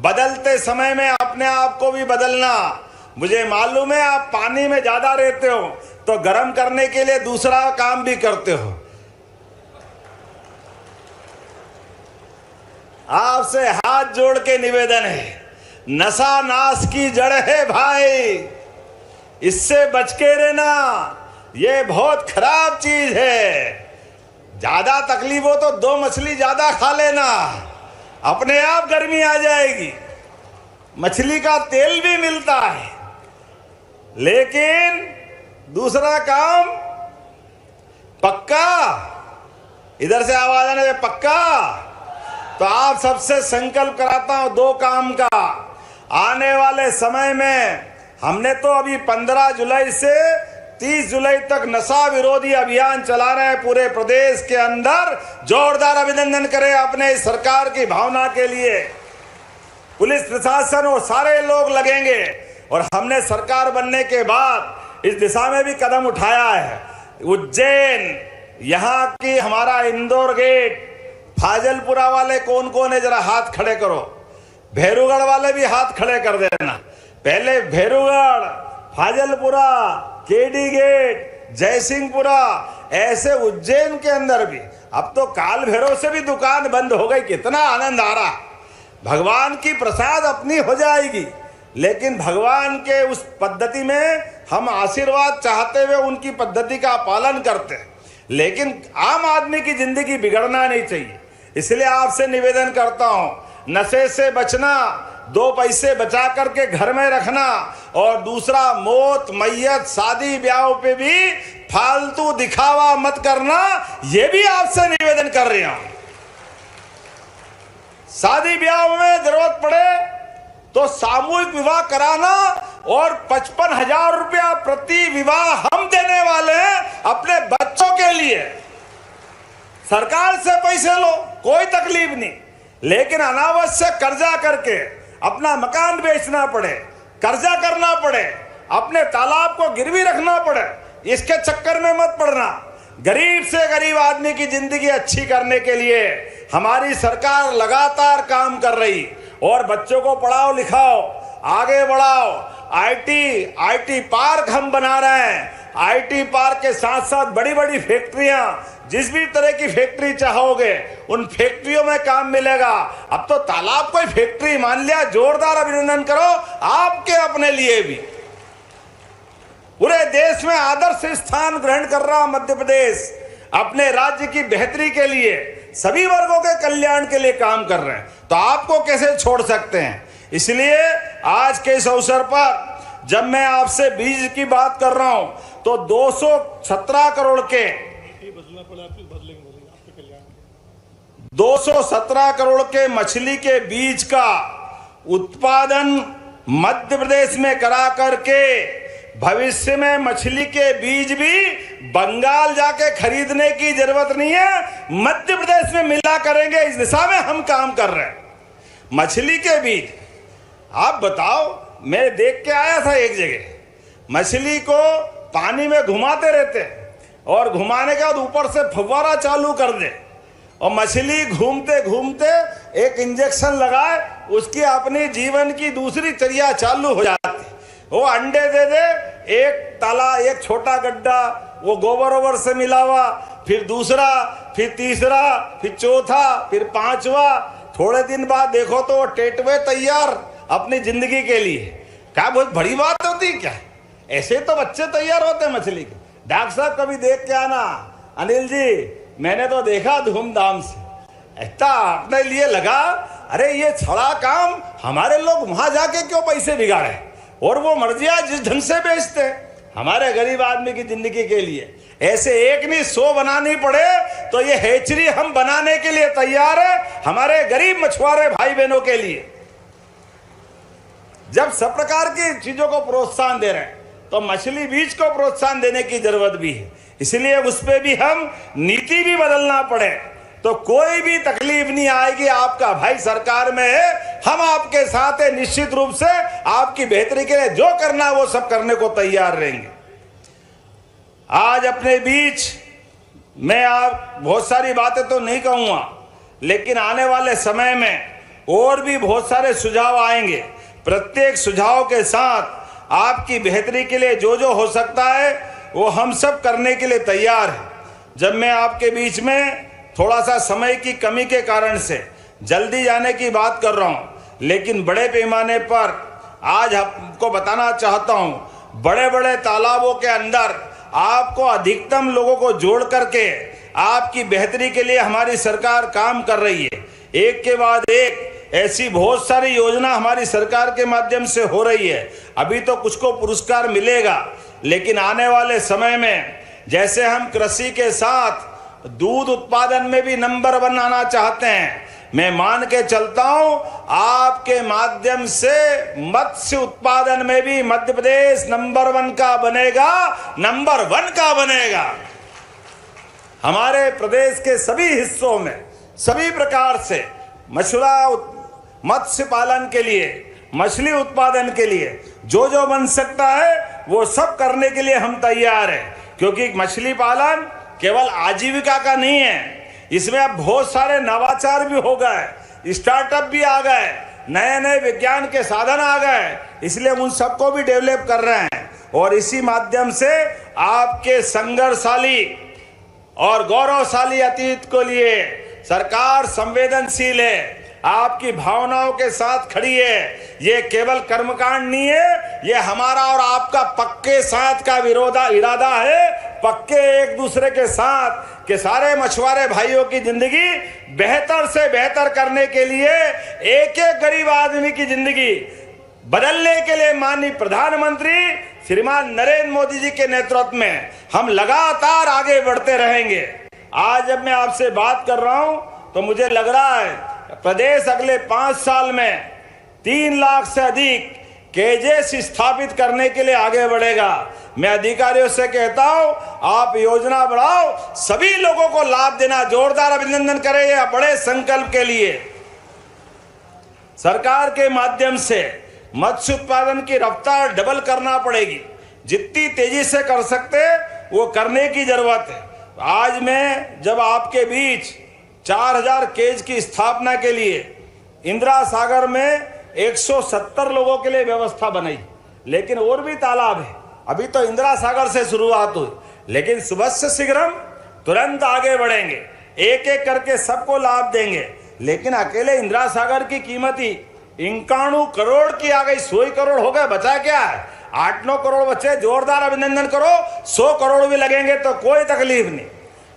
बदलते समय में अपने आप को भी बदलना, मुझे मालूम है आप पानी में ज्यादा रहते हो तो गर्म करने के लिए दूसरा काम भी करते हो। आपसे हाथ जोड़ के निवेदन है, नशा नाश की जड़ है भाई, इससे बच के रहना, ये बहुत खराब चीज है। ज्यादा तकलीफ हो तो 2 मछली ज्यादा खा लेना, अपने आप गर्मी आ जाएगी। मछली का तेल भी मिलता है, लेकिन दूसरा काम पक्का, इधर से आवाज आने दे पक्का। तो आप सबसे संकल्प कराता हूं 2 काम का। आने वाले समय में हमने तो अभी 15 जुलाई से 30 जुलाई तक नशा विरोधी अभियान चला रहे हैं पूरे प्रदेश के अंदर। जोरदार अभिनंदन करें अपने इस सरकार की भावना के लिए। पुलिस प्रशासन और सारे लोग लगेंगे और हमने सरकार बनने के बाद इस दिशा में भी कदम उठाया है। उज्जैन, यहाँ की हमारा इंदौर गेट, फाजलपुरा वाले कौन कौन है जरा हाथ खड़े करो, भैरूगढ़ वाले भी हाथ खड़े कर देना। पहले भैरूगढ़, फाजलपुरा, केडी गेट, जयसिंहपुरा, ऐसे उज्जैन के अंदर भी अब तो काल भैरव से भी दुकान बंद हो गई। कितना आनंद आ रहा, भगवान की प्रसाद अपनी हो जाएगी, लेकिन भगवान के उस पद्धति में हम आशीर्वाद चाहते हुए उनकी पद्धति का पालन करते हैं, लेकिन आम आदमी की जिंदगी बिगड़ना नहीं चाहिए। इसलिए आपसे निवेदन करता हूं, नशे से बचना, 2 पैसे बचा करके घर में रखना, और दूसरा मौत, मैयत, शादी ब्याह पे भी फालतू दिखावा मत करना, यह भी आपसे निवेदन कर रहा हूं। शादी ब्याह में जरूरत पड़े तो सामूहिक विवाह कराना, और 55,000 रुपया प्रति विवाह हम देने वाले हैं अपने बच्चों के लिए। सरकार से पैसे लो, कोई तकलीफ नहीं, लेकिन अनावश्यक कर्जा करके अपना मकान बेचना पड़े, कर्जा करना पड़े, अपने तालाब को गिरवी रखना पड़े, इसके चक्कर में मत पड़ना। गरीब से गरीब आदमी की जिंदगी अच्छी करने के लिए हमारी सरकार लगातार काम कर रही, और बच्चों को पढ़ाओ लिखाओ, आगे बढ़ाओ। आईटी पार्क हम बना रहे हैं। आईटी पार्क के साथ साथ बड़ी बड़ी फैक्ट्रियां, जिस भी तरह की फैक्ट्री चाहोगे उन फैक्ट्रियों में काम मिलेगा। अब तो तालाब कोई फैक्ट्री मान लिया, जोरदार अभिनंदन करो आपके अपने लिए भी। पूरे देश में आदर्श स्थान ग्रहण कर रहा मध्य प्रदेश अपने राज्य की बेहतरी के लिए, सभी वर्गों के कल्याण के लिए काम कर रहे हैं, तो आपको कैसे छोड़ सकते हैं। इसलिए आज के इस अवसर पर जब मैं आपसे बीज की बात कर रहा हूं तो 217 करोड़ के 217 करोड़ के मछली के बीज का उत्पादन मध्य प्रदेश में करा करके भविष्य में मछली के बीज भी बंगाल जाके खरीदने की जरूरत नहीं है, मध्य प्रदेश में मिला करेंगे। इस दिशा में हम काम कर रहे हैं। मछली के बीज, आप बताओ, मैं देख के आया था एक जगह, मछली को पानी में घुमाते रहते और घुमाने के बाद ऊपर से फव्वारा चालू कर दे, और मछली घूमते घूमते एक इंजेक्शन लगाए, उसकी अपनी जीवन की दूसरी चर्या चालू हो जाती। वो अंडे दे दे, एक ताला, एक छोटा गड्ढा वो गोबर ओबर से मिला हुआ, फिर दूसरा, फिर तीसरा, फिर चौथा, फिर 5वां। थोड़े दिन बाद देखो तो टेटवे तैयार अपनी जिंदगी के लिए। क्या बहुत बड़ी बात होती क्या? ऐसे तो बच्चे तैयार होते मछली के। डॉक्टर साहब कभी देख के आना। अनिल जी, मैंने तो देखा धूमधाम से, इतना अपने लिए लगा, अरे ये छड़ा काम हमारे लोग वहां जाके क्यों पैसे बिगाड़े, और वो मर्जियां जिस ढंग से बेचते हमारे गरीब आदमी की जिंदगी के लिए। ऐसे एक नहीं 100 बनानी पड़े तो ये हैचरी हम बनाने के लिए तैयार है, हमारे गरीब मछुआरे भाई बहनों के लिए। जब सब प्रकार की चीजों को प्रोत्साहन दे रहे हैं तो मछली बीज को प्रोत्साहन देने की जरूरत भी है। इसलिए उस पर भी हम नीति भी बदलना पड़े तो कोई भी तकलीफ नहीं आएगी। आपका भाई सरकार में है, हम आपके साथ है, निश्चित रूप से आपकी बेहतरी के लिए जो करना है वो सब करने को तैयार रहेंगे। आज अपने बीच मैं आप बहुत सारी बातें तो नहीं कहूंगा, लेकिन आने वाले समय में और भी बहुत सारे सुझाव आएंगे। प्रत्येक सुझाव के साथ आपकी बेहतरी के लिए जो हो सकता है वो हम सब करने के लिए तैयार हैं। जब मैं आपके बीच में थोड़ा सा समय की कमी के कारण से जल्दी जाने की बात कर रहा हूँ, लेकिन बड़े पैमाने पर आज आपको बताना चाहता हूँ, बड़े बड़े तालाबों के अंदर आपको अधिकतम लोगों को जोड़ करके आपकी बेहतरी के लिए हमारी सरकार काम कर रही है। एक के बाद एक ऐसी बहुत सारी योजना हमारी सरकार के माध्यम से हो रही है। अभी तो कुछ को पुरस्कार मिलेगा, लेकिन आने वाले समय में जैसे हम कृषि के साथ दूध उत्पादन में भी नंबर 1 आना चाहते हैं, मैं मान के चलता हूं आपके माध्यम से मत्स्य उत्पादन में भी मध्य प्रदेश नंबर 1 का बनेगा, नंबर 1 का बनेगा। हमारे प्रदेश के सभी हिस्सों में सभी प्रकार से मत्स्य पालन के लिए, मछली उत्पादन के लिए जो बन सकता है वो सब करने के लिए हम तैयार हैं, क्योंकि मछली पालन केवल आजीविका का नहीं है, इसमें अब बहुत सारे नवाचार भी हो गए, स्टार्टअप भी आ गए, नए नए विज्ञान के साधन आ गए, इसलिए हम उन सबको भी डेवलप कर रहे हैं। और इसी माध्यम से आपके संघर्षशाली और गौरवशाली अतीत को लिए सरकार संवेदनशील है, आपकी भावनाओं के साथ खड़ी है। ये केवल कर्मकांड नहीं है, ये हमारा और आपका पक्के साथ का इरादा है, पक्के एक दूसरे के साथ कि सारे मछुआरे भाइयों की जिंदगी बेहतर से बेहतर करने के लिए, एक एक गरीब आदमी की जिंदगी बदलने के लिए माननीय प्रधानमंत्री श्रीमान नरेंद्र मोदी जी के नेतृत्व में हम लगातार आगे बढ़ते रहेंगे। आज जब मैं आपसे बात कर रहा हूं तो मुझे लग रहा है प्रदेश अगले 5 साल में 3 लाख से अधिक केजेस स्थापित करने के लिए आगे बढ़ेगा। मैं अधिकारियों से कहता हूं, आप योजना बढ़ाओ, सभी लोगों को लाभ देना। जोरदार अभिनंदन करें यह बड़े संकल्प के लिए। सरकार के माध्यम से मत्स्य उत्पादन की रफ्तार डबल करना पड़ेगी, जितनी तेजी से कर सकते वो करने की जरूरत है। आज मैं जब आपके बीच 4000 केज की स्थापना के लिए इंदिरा सागर में 170 लोगों के लिए व्यवस्था बनाई, लेकिन और भी तालाब है। अभी तो इंदिरा सागर से शुरुआत हुई, लेकिन सुबह से शीघ्रम तुरंत आगे बढ़ेंगे, एक एक करके सबको लाभ देंगे। लेकिन अकेले इंदिरा सागर की कीमत ही 91 करोड़ की आ गई, 100 करोड़ हो गए, बचा क्या है? 8-9 करोड़ बचे। जोरदार अभिनंदन करो। 100 करोड़ भी लगेंगे तो कोई तकलीफ नहीं।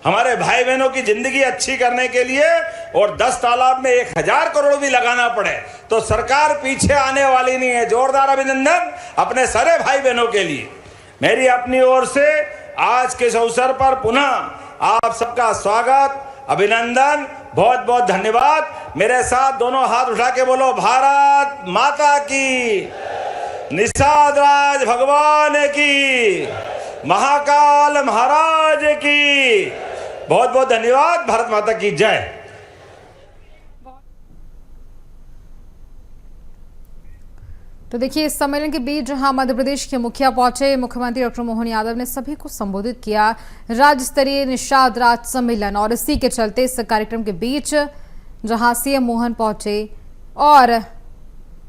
हमारे भाई बहनों की जिंदगी अच्छी करने के लिए और 10 तालाब में 1000 करोड़ भी लगाना पड़े तो सरकार पीछे आने वाली नहीं है। जोरदार अभिनंदन अपने सारे भाई बहनों के लिए। मेरी अपनी ओर से आज के इस अवसर पर पुनः आप सबका स्वागत, अभिनंदन, बहुत बहुत धन्यवाद। मेरे साथ दोनों हाथ उठा के बोलो, भारत माता की, निषाद राज भगवान की, महाकाल महाराज की। बहुत बहुत धन्यवाद। भारत माता की जय। तो देखिए, इस सम्मेलन के बीच जहां मध्य प्रदेश के मुखिया पहुंचे, मुख्यमंत्री डॉक्टर मोहन यादव ने सभी को संबोधित किया। राज्य स्तरीय निषाद राज सम्मेलन, और इसी के चलते इस कार्यक्रम के बीच जहां सीएम मोहन पहुंचे और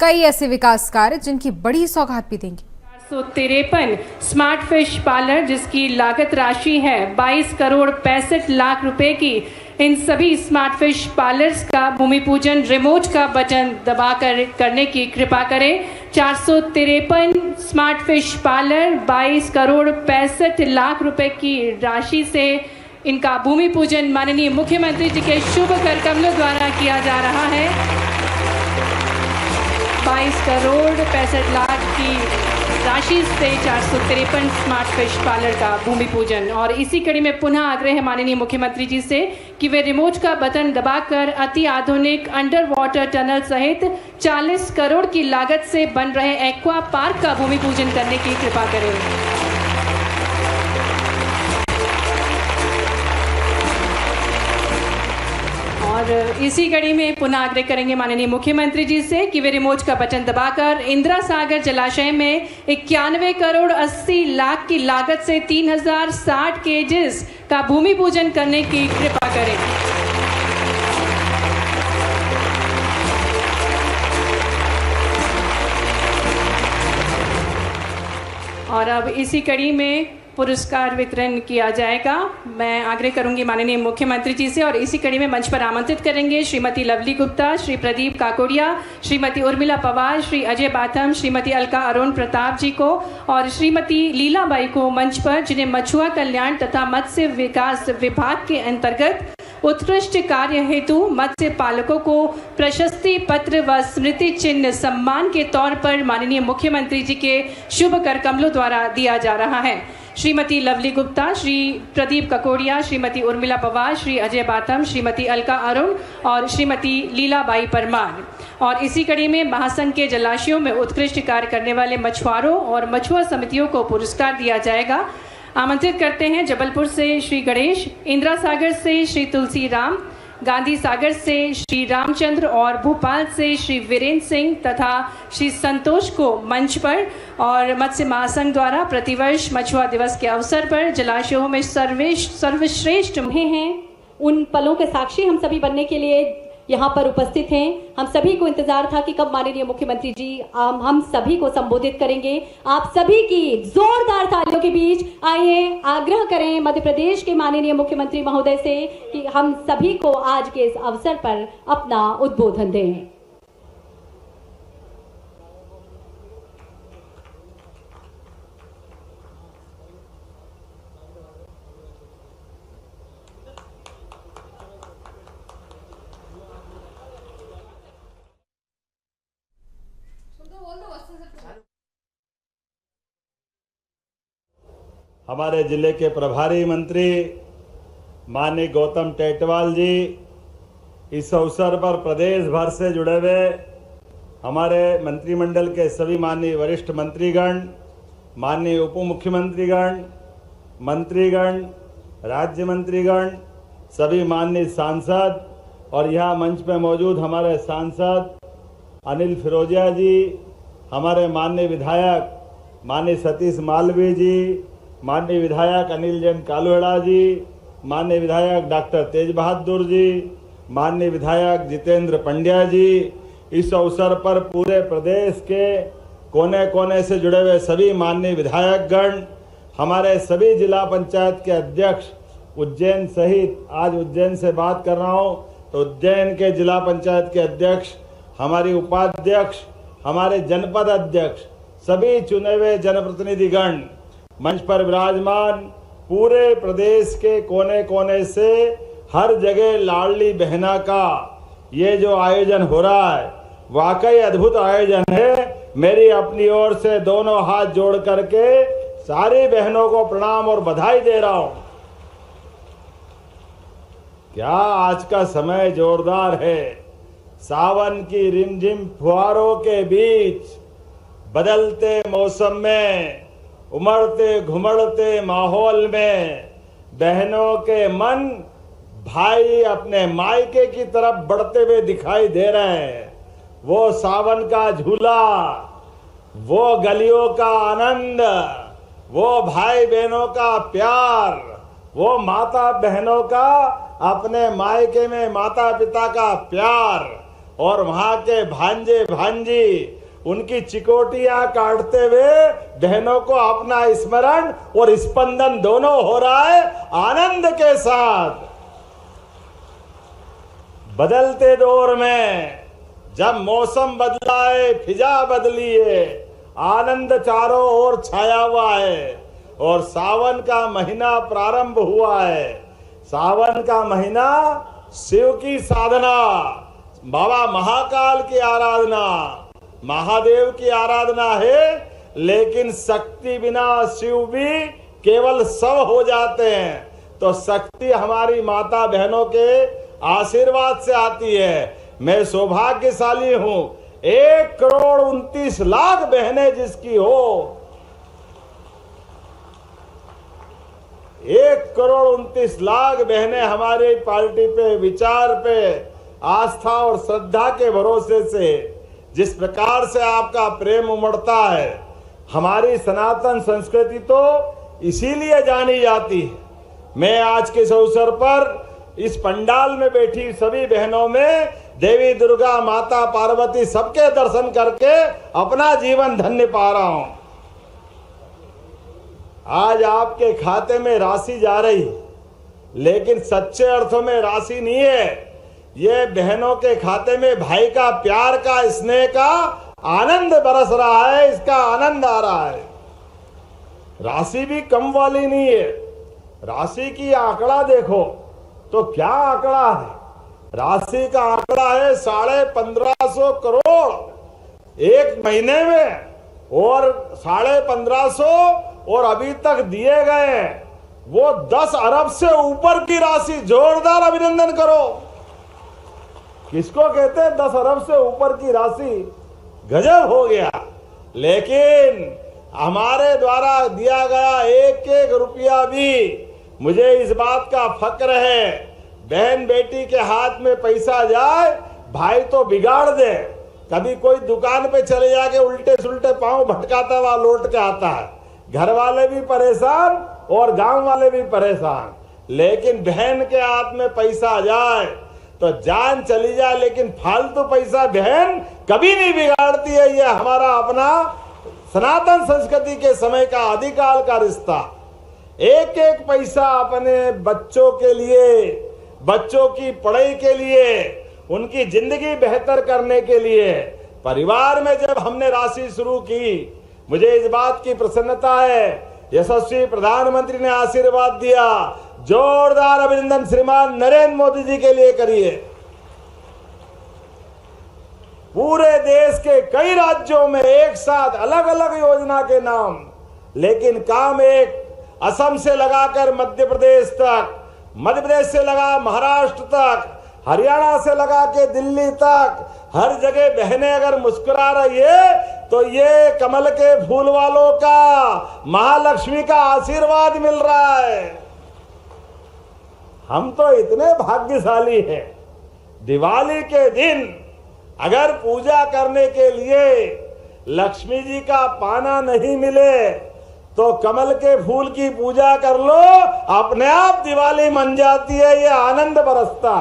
कई ऐसे विकास कार्य जिनकी बड़ी सौगात भी देंगे। 453 स्मार्ट फिश पार्लर, जिसकी लागत राशि है 22 करोड़ 65 लाख रुपए की। इन सभी स्मार्ट फिश पार्लर्स का भूमि पूजन रिमोट का बटन दबाकर करने की कृपा करें। 453 smart fish parlour 22 crore 65 lakh रुपए की राशि से इनका भूमि पूजन माननीय मुख्यमंत्री जी के शुभ कर कमलों द्वारा किया जा रहा है। 22 करोड़ 65 लाख की राशि से 453 स्मार्ट फिश पार्लर का भूमि पूजन। और इसी कड़ी में पुनः आग्रह है माननीय मुख्यमंत्री जी से कि वे रिमोट का बटन दबाकर अति आधुनिक अंडर वाटर टनल सहित 40 करोड़ की लागत से बन रहे एक्वा पार्क का भूमि पूजन करने की कृपा करें। और इसी कड़ी में पुनः आग्रह करेंगे माननीय मुख्यमंत्री जी से कि वे रिमोट का बटन दबाकर इंदिरा सागर जलाशय में 91 करोड़ 80 लाख की लागत से 3060 केजेस का भूमि पूजन करने की कृपा करें। और अब इसी कड़ी में पुरस्कार वितरण किया जाएगा। मैं आग्रह करूंगी माननीय मुख्यमंत्री जी से, और इसी कड़ी में मंच पर आमंत्रित करेंगे श्रीमती लवली गुप्ता, श्री प्रदीप काकोड़िया, श्रीमती उर्मिला पवार, श्री अजय बाथम, श्रीमती अलका अरुण प्रताप जी को और श्रीमती लीलाबाई को मंच पर, जिन्हें मछुआ कल्याण तथा मत्स्य विकास विभाग के अंतर्गत उत्कृष्ट कार्य हेतु मत्स्य पालकों को प्रशस्ति पत्र व स्मृति चिन्ह सम्मान के तौर पर माननीय मुख्यमंत्री जी के शुभ कर कमलों द्वारा दिया जा रहा है। श्रीमती लवली गुप्ता, श्री प्रदीप ककोड़िया, श्रीमती उर्मिला पवार, श्री अजय बाथम, श्रीमती अलका अरुण और श्रीमती लीलाबाई परमार। और इसी कड़ी में महासंघ के जलाशयों में उत्कृष्ट कार्य करने वाले मछुआरों और मछुआ समितियों को पुरस्कार दिया जाएगा। आमंत्रित करते हैं जबलपुर से श्री गणेश, इंदिरा सागर से श्री तुलसी राम, गांधी सागर से श्री रामचंद्र और भोपाल से श्री वीरेंद्र सिंह तथा श्री संतोष को मंच पर। और मत्स्य महासंघ द्वारा प्रतिवर्ष मछुआ दिवस के अवसर पर जलाशयों में सर्वश्रेष्ठ हैं, उन पलों के साक्षी हम सभी बनने के लिए यहाँ पर उपस्थित हैं। हम सभी को इंतजार था कि कब माननीय मुख्यमंत्री जी हम सभी को संबोधित करेंगे। आप सभी की जोरदार तालियों के बीच आइए आग्रह करें मध्य प्रदेश के माननीय मुख्यमंत्री महोदय से कि हम सभी को आज के इस अवसर पर अपना उद्बोधन दें। हमारे जिले के प्रभारी मंत्री माननीय गौतम टेटवाल जी, इस अवसर पर प्रदेश भर से जुड़े हुए हमारे मंत्रिमंडल के सभी माननीय वरिष्ठ मंत्रीगण, माननीय उप मुख्यमंत्रीगण, मंत्रीगण, राज्य मंत्रीगण, सभी माननीय सांसद और यहाँ मंच पे मौजूद हमारे सांसद अनिल फिरोजिया जी, हमारे माननीय विधायक माननीय सतीश मालवीय जी, माननीय विधायक अनिल जैन कालवेड़ा जी, माननीय विधायक डॉक्टर तेज बहादुर जी, माननीय विधायक जितेंद्र पंड्या जी, इस अवसर पर पूरे प्रदेश के कोने कोने से जुड़े हुए सभी माननीय विधायकगण, हमारे सभी जिला पंचायत के अध्यक्ष, उज्जैन सहित, आज उज्जैन से बात कर रहा हूँ तो उज्जैन के जिला पंचायत के अध्यक्ष, हमारी उपाध्यक्ष, हमारे जनपद अध्यक्ष, सभी चुने हुए जनप्रतिनिधिगण मंच पर विराजमान, पूरे प्रदेश के कोने कोने से हर जगह लाडली बहना का ये जो आयोजन हो रहा है वाकई अद्भुत आयोजन है। मेरी अपनी ओर से दोनों हाथ जोड़ करके सारी बहनों को प्रणाम और बधाई दे रहा हूं। क्या आज का समय जोरदार है। सावन की रिमझिम फुहारों के बीच बदलते मौसम में, उमड़ते घुमड़ते माहौल में बहनों के मन भाई अपने मायके की तरफ बढ़ते हुए दिखाई दे रहे हैं। वो सावन का झूला, वो गलियों का आनंद, वो भाई बहनों का प्यार, वो माता बहनों का अपने मायके में माता पिता का प्यार और वहां के भांजे भांजी उनकी चिकोटियां काटते हुए बहनों को अपना स्मरण और स्पंदन दोनों हो रहा है आनंद के साथ। बदलते दौर में जब मौसम बदला है, फिजा बदली है, आनंद चारों ओर छाया हुआ है और सावन का महीना प्रारंभ हुआ है। सावन का महीना शिव की साधना, बाबा महाकाल की आराधना, महादेव की आराधना है, लेकिन शक्ति बिना शिव भी केवल शव हो जाते हैं। तो शक्ति हमारी माता बहनों के आशीर्वाद से आती है। मैं सौभाग्यशाली हूं, 1,29,00,000 बहनें जिसकी हो, 1,29,00,000 बहनें हमारी पार्टी पे, विचार पे, आस्था और श्रद्धा के भरोसे से जिस प्रकार से आपका प्रेम उमड़ता है। हमारी सनातन संस्कृति तो इसीलिए जानी जाती है। मैं आज के इस अवसर पर इस पंडाल में बैठी सभी बहनों में देवी दुर्गा, माता पार्वती सबके दर्शन करके अपना जीवन धन्य पा रहा हूं। आज आपके खाते में राशि जा रही है, लेकिन सच्चे अर्थों में राशि नहीं है। ये बहनों के खाते में भाई का प्यार का, स्नेह का आनंद बरस रहा है, इसका आनंद आ रहा है। राशि भी कम वाली नहीं है। राशि की आंकड़ा देखो तो क्या आंकड़ा है। राशि का आंकड़ा है 1550 करोड़ एक महीने में, और 1550 और अभी तक दिए गए वो 10 अरब से ऊपर की राशि। जोरदार अभिनंदन करो। किसको कहते हैं 10 अरब से ऊपर की राशि? गजब हो गया। लेकिन हमारे द्वारा दिया गया एक एक रुपया भी, मुझे इस बात का फक्र है, बहन बेटी के हाथ में पैसा जाए, भाई तो बिगाड़ दे। कभी कोई दुकान पे चले जाके उल्टे सुल्टे पांव भटकाता हुआ लौट के आता है, घर वाले भी परेशान और गांव वाले भी परेशान। लेकिन बहन के हाथ में पैसा जाए तो जान चली जाए, लेकिन फालतू पैसा बहन कभी नहीं बिगाड़ती है। ये हमारा अपना सनातन संस्कृति के समय का आदिकाल का रिश्ता। एक एक पैसा अपने बच्चों के लिए, बच्चों की पढ़ाई के लिए, उनकी जिंदगी बेहतर करने के लिए, परिवार में जब हमने राशि शुरू की, मुझे इस बात की प्रसन्नता है, यशस्वी प्रधानमंत्री ने आशीर्वाद दिया। जोरदार अभिनंदन श्रीमान नरेंद्र मोदी जी के लिए करिए। पूरे देश के कई राज्यों में एक साथ अलग अलग योजना के नाम, लेकिन काम एक। असम से लगाकर मध्य प्रदेश तक, मध्य प्रदेश से लगा महाराष्ट्र तक, हरियाणा से लगा के दिल्ली तक, हर जगह बहनें अगर मुस्कुरा रही है तो ये कमल के फूल वालों का, महालक्ष्मी का आशीर्वाद मिल रहा है। हम तो इतने भाग्यशाली हैं, दिवाली के दिन अगर पूजा करने के लिए लक्ष्मी जी का पाना नहीं मिले तो कमल के फूल की पूजा कर लो, अपने आप दिवाली मन जाती है, ये आनंद बरसता।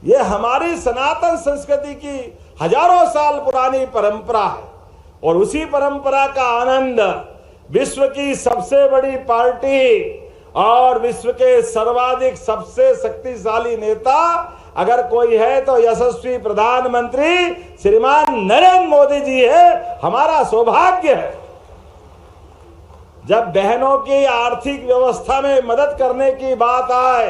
ये हमारी सनातन संस्कृति की हजारों साल पुरानी परंपरा है, और उसी परंपरा का आनंद विश्व की सबसे बड़ी पार्टी और विश्व के सर्वाधिक सबसे शक्तिशाली नेता अगर कोई है तो यशस्वी प्रधानमंत्री श्रीमान नरेंद्र मोदी जी है। हमारा सौभाग्य है। जब बहनों की आर्थिक व्यवस्था में मदद करने की बात आए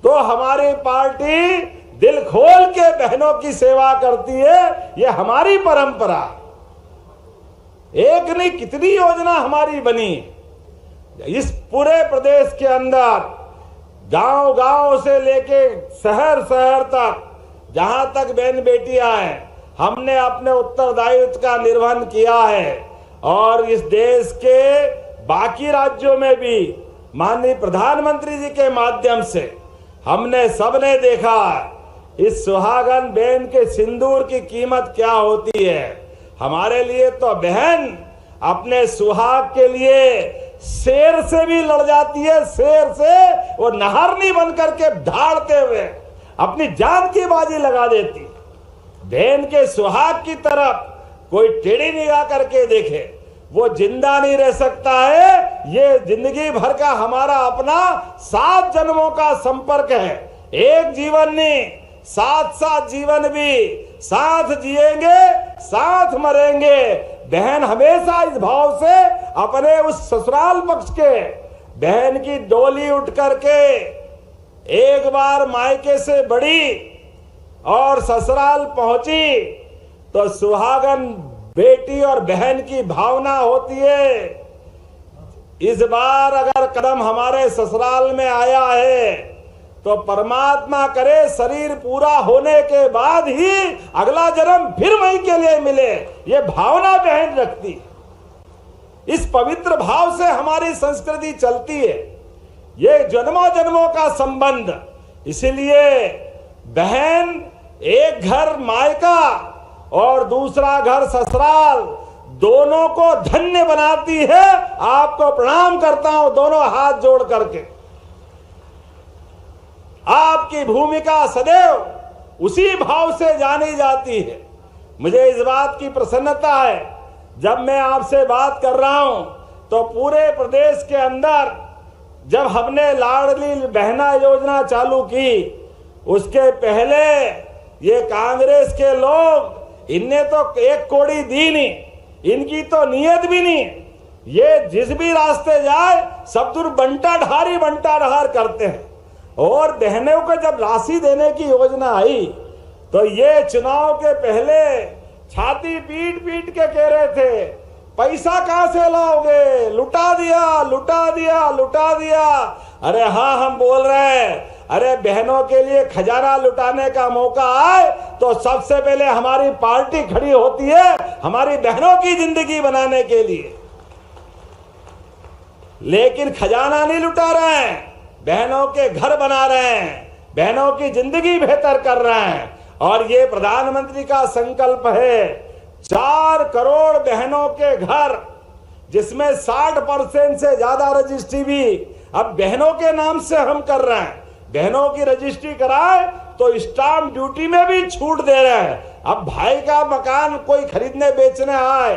तो हमारी पार्टी दिल खोल के बहनों की सेवा करती है। ये हमारी परंपरा। एक नहीं कितनी योजना हमारी बनी इस पूरे प्रदेश के अंदर, गांव गांव से लेके शहर शहर तक, जहां तक बहन बेटियां हैं, हमने अपने उत्तरदायित्व का निर्वहन किया है। और इस देश के बाकी राज्यों में भी माननीय प्रधानमंत्री जी के माध्यम से हमने सबने देखा इस सुहागन बहन के सिंदूर की कीमत क्या होती है। हमारे लिए तो बहन अपने सुहाग के लिए शेर से भी लड़ जाती है, शेर से वो नहरनी बन करके धाड़ते हुए अपनी जान की बाजी लगा देती। बहन के सुहाग की तरफ कोई टेढ़ी निगाह करके देखे वो जिंदा नहीं रह सकता है। ये जिंदगी भर का हमारा अपना 7 जन्मों का संपर्क है। एक जीवन नहीं, 7 जीवन भी साथ जिएंगे, साथ मरेंगे। बहन हमेशा इस भाव से अपने उस ससुराल पक्ष के बहन की डोली उठ करके एक बार मायके से बड़ी और ससुराल पहुंची तो सुहागन बेटी और बहन की भावना होती है। इस बार अगर कदम हमारे ससुराल में आया है तो परमात्मा करे शरीर पूरा होने के बाद ही अगला जन्म फिर वहीं के लिए मिले, ये भावना बहन रखती। इस पवित्र भाव से हमारी संस्कृति चलती है, ये जन्मों जन्मों का संबंध। इसलिए बहन एक घर मायका और दूसरा घर ससुराल, दोनों को धन्य बनाती है। आपको प्रणाम करता हूं दोनों हाथ जोड़ करके। आपकी भूमिका सदैव उसी भाव से जानी जाती है। मुझे इस बात की प्रसन्नता है जब मैं आपसे बात कर रहा हूं तो पूरे प्रदेश के अंदर जब हमने लाडली बहना योजना चालू की, उसके पहले ये कांग्रेस के लोग, इनने तो एक कौड़ी दी नहीं, इनकी तो नीयत भी नहीं। ये जिस भी रास्ते जाए सब दूर बंटा ढार करते हैं। और बहनों को जब राशि देने की योजना आई तो ये चुनाव के पहले छाती पीट के कह रहे थे पैसा कहां से लाओगे, लुटा दिया। अरे हाँ, हम बोल रहे हैं, अरे बहनों के लिए खजाना लुटाने का मौका आए तो सबसे पहले हमारी पार्टी खड़ी होती है हमारी बहनों की जिंदगी बनाने के लिए। लेकिन खजाना नहीं लुटा रहे हैं, बहनों के घर बना रहे हैं, बहनों की जिंदगी बेहतर कर रहे हैं। और ये प्रधानमंत्री का संकल्प है 4 करोड़ बहनों के घर, जिसमें 60% से ज्यादा रजिस्ट्री भी अब बहनों के नाम से हम कर रहे हैं। बहनों की रजिस्ट्री कराए तो स्टाम्प ड्यूटी में भी छूट दे रहे हैं। अब भाई का मकान कोई खरीदने बेचने आए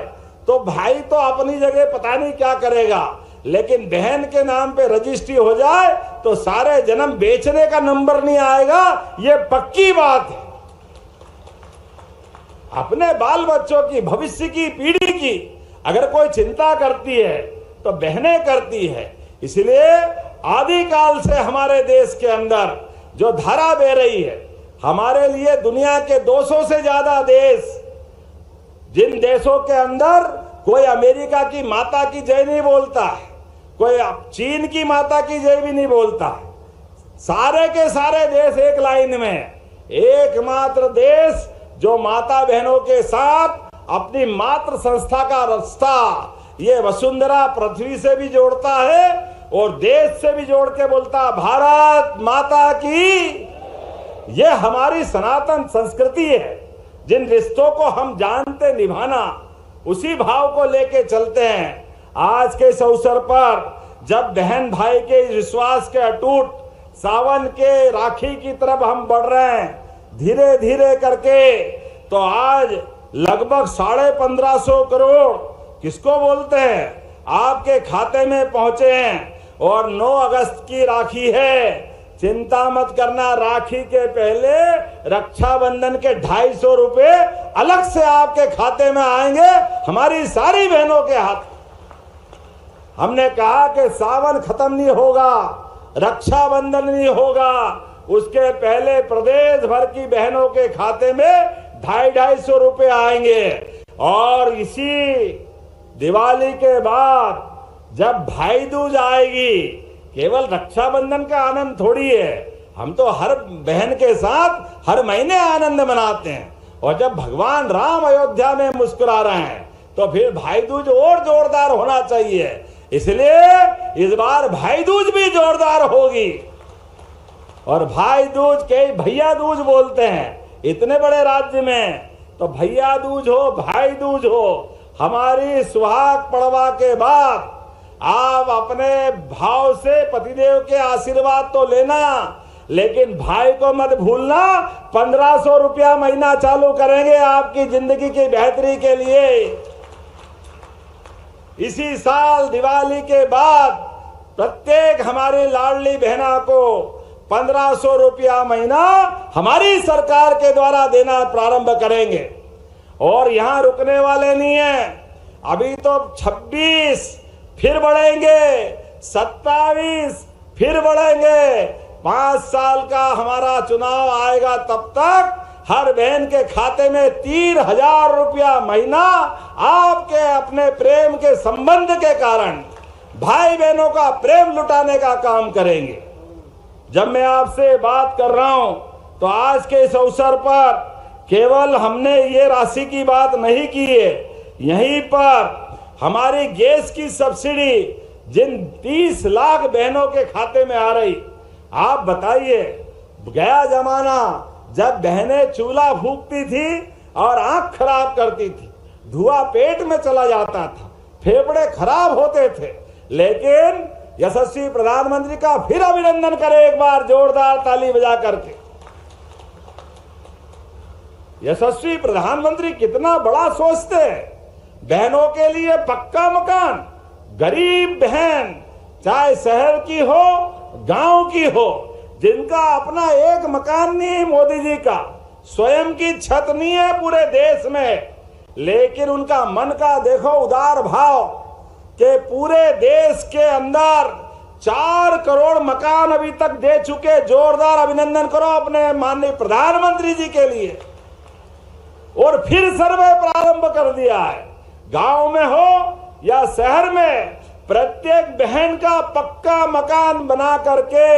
तो भाई तो अपनी जगह पता नहीं क्या करेगा, लेकिन बहन के नाम पे रजिस्ट्री हो जाए तो सारे जन्म बेचने का नंबर नहीं आएगा। ये पक्की बात है। अपने बाल बच्चों की, भविष्य की पीढ़ी की अगर कोई चिंता करती है तो बहनें करती है। इसलिए आदिकाल से हमारे देश के अंदर जो धारा बह रही है, हमारे लिए दुनिया के 200 से ज्यादा देश, जिन देशों के अंदर कोई अमेरिका की माता की जय नहीं बोलता है, कोई चीन की माता की जय भी नहीं बोलता है, सारे के सारे देश एक लाइन में, एकमात्र देश जो माता बहनों के साथ अपनी मातृ संस्था का रास्ता ये वसुंधरा पृथ्वी से भी जोड़ता है और देश से भी जोड़ के बोलता भारत माता की। ये हमारी सनातन संस्कृति है। जिन रिश्तों को हम जानते निभाना, उसी भाव को लेके चलते हैं। आज के इस अवसर पर जब बहन भाई के विश्वास के अटूट सावन के राखी की तरफ हम बढ़ रहे हैं धीरे धीरे करके, तो आज लगभग 1550 करोड़ किसको बोलते हैं आपके खाते में पहुंचे हैं। और 9 अगस्त की राखी है, चिंता मत करना, राखी के पहले रक्षाबंधन के 250 रुपए अलग से आपके खाते में आएंगे, हमारी सारी बहनों के हाथ। हमने कहा कि सावन खत्म नहीं होगा, रक्षाबंधन नहीं होगा, उसके पहले प्रदेश भर की बहनों के खाते में 250 रुपए आएंगे। और इसी दिवाली के बाद जब भाई दूज आएगी, केवल रक्षाबंधन का आनंद थोड़ी है, हम तो हर बहन के साथ हर महीने आनंद मनाते हैं। और जब भगवान राम अयोध्या में मुस्कुरा रहे हैं तो फिर भाई दूज और जोरदार होना चाहिए। इसलिए इस बार भाई दूज भी जोरदार होगी। और भाई दूज के भैया दूज बोलते हैं, इतने बड़े राज्य में तो भैया दूज हो, भाई दूज हो। हमारी सुहाग पड़वा के बाद आप अपने भाव से पतिदेव के आशीर्वाद तो लेना, लेकिन भाई को मत भूलना। 1500 रुपया महीना चालू करेंगे आपकी जिंदगी की बेहतरी के लिए। इसी साल दिवाली के बाद प्रत्येक हमारी लाडली बहना को 1500 रुपया महीना हमारी सरकार के द्वारा देना प्रारंभ करेंगे। और यहां रुकने वाले नहीं है, अभी तो 26 फिर बढ़ेंगे, 27 फिर बढ़ेंगे। 5 साल का हमारा चुनाव आएगा, तब तक हर बहन के खाते में 3000 रुपया महीना आपके अपने प्रेम के संबंध के कारण भाई बहनों का प्रेम लुटाने का काम करेंगे। जब मैं आपसे बात कर रहा हूं तो आज के इस अवसर पर केवल हमने ये राशि की बात नहीं की है, यहीं पर हमारी गैस की सब्सिडी जिन 30 लाख बहनों के खाते में आ रही, आप बताइए, गया जमाना जब बहनें चूल्हा फूंकती थी और आंख खराब करती थी, धुआं पेट में चला जाता था, फेफड़े खराब होते थे, लेकिन यशस्वी प्रधानमंत्री का फिर अभिनंदन करें एक बार जोरदार ताली बजा करके। यशस्वी प्रधानमंत्री कितना बड़ा सोचते हैं, बहनों के लिए पक्का मकान, गरीब बहन चाहे शहर की हो गांव की हो, जिनका अपना एक मकान नहीं है, मोदी जी का स्वयं की छत नहीं है पूरे देश में, लेकिन उनका मन का देखो उदार भाव कि पूरे देश के अंदर 4 करोड़ मकान अभी तक दे चुके। जोरदार अभिनंदन करो अपने माननीय प्रधानमंत्री जी के लिए। और फिर सर्वे प्रारंभ कर दिया है, गांव में हो या शहर में, प्रत्येक बहन का पक्का मकान बना करके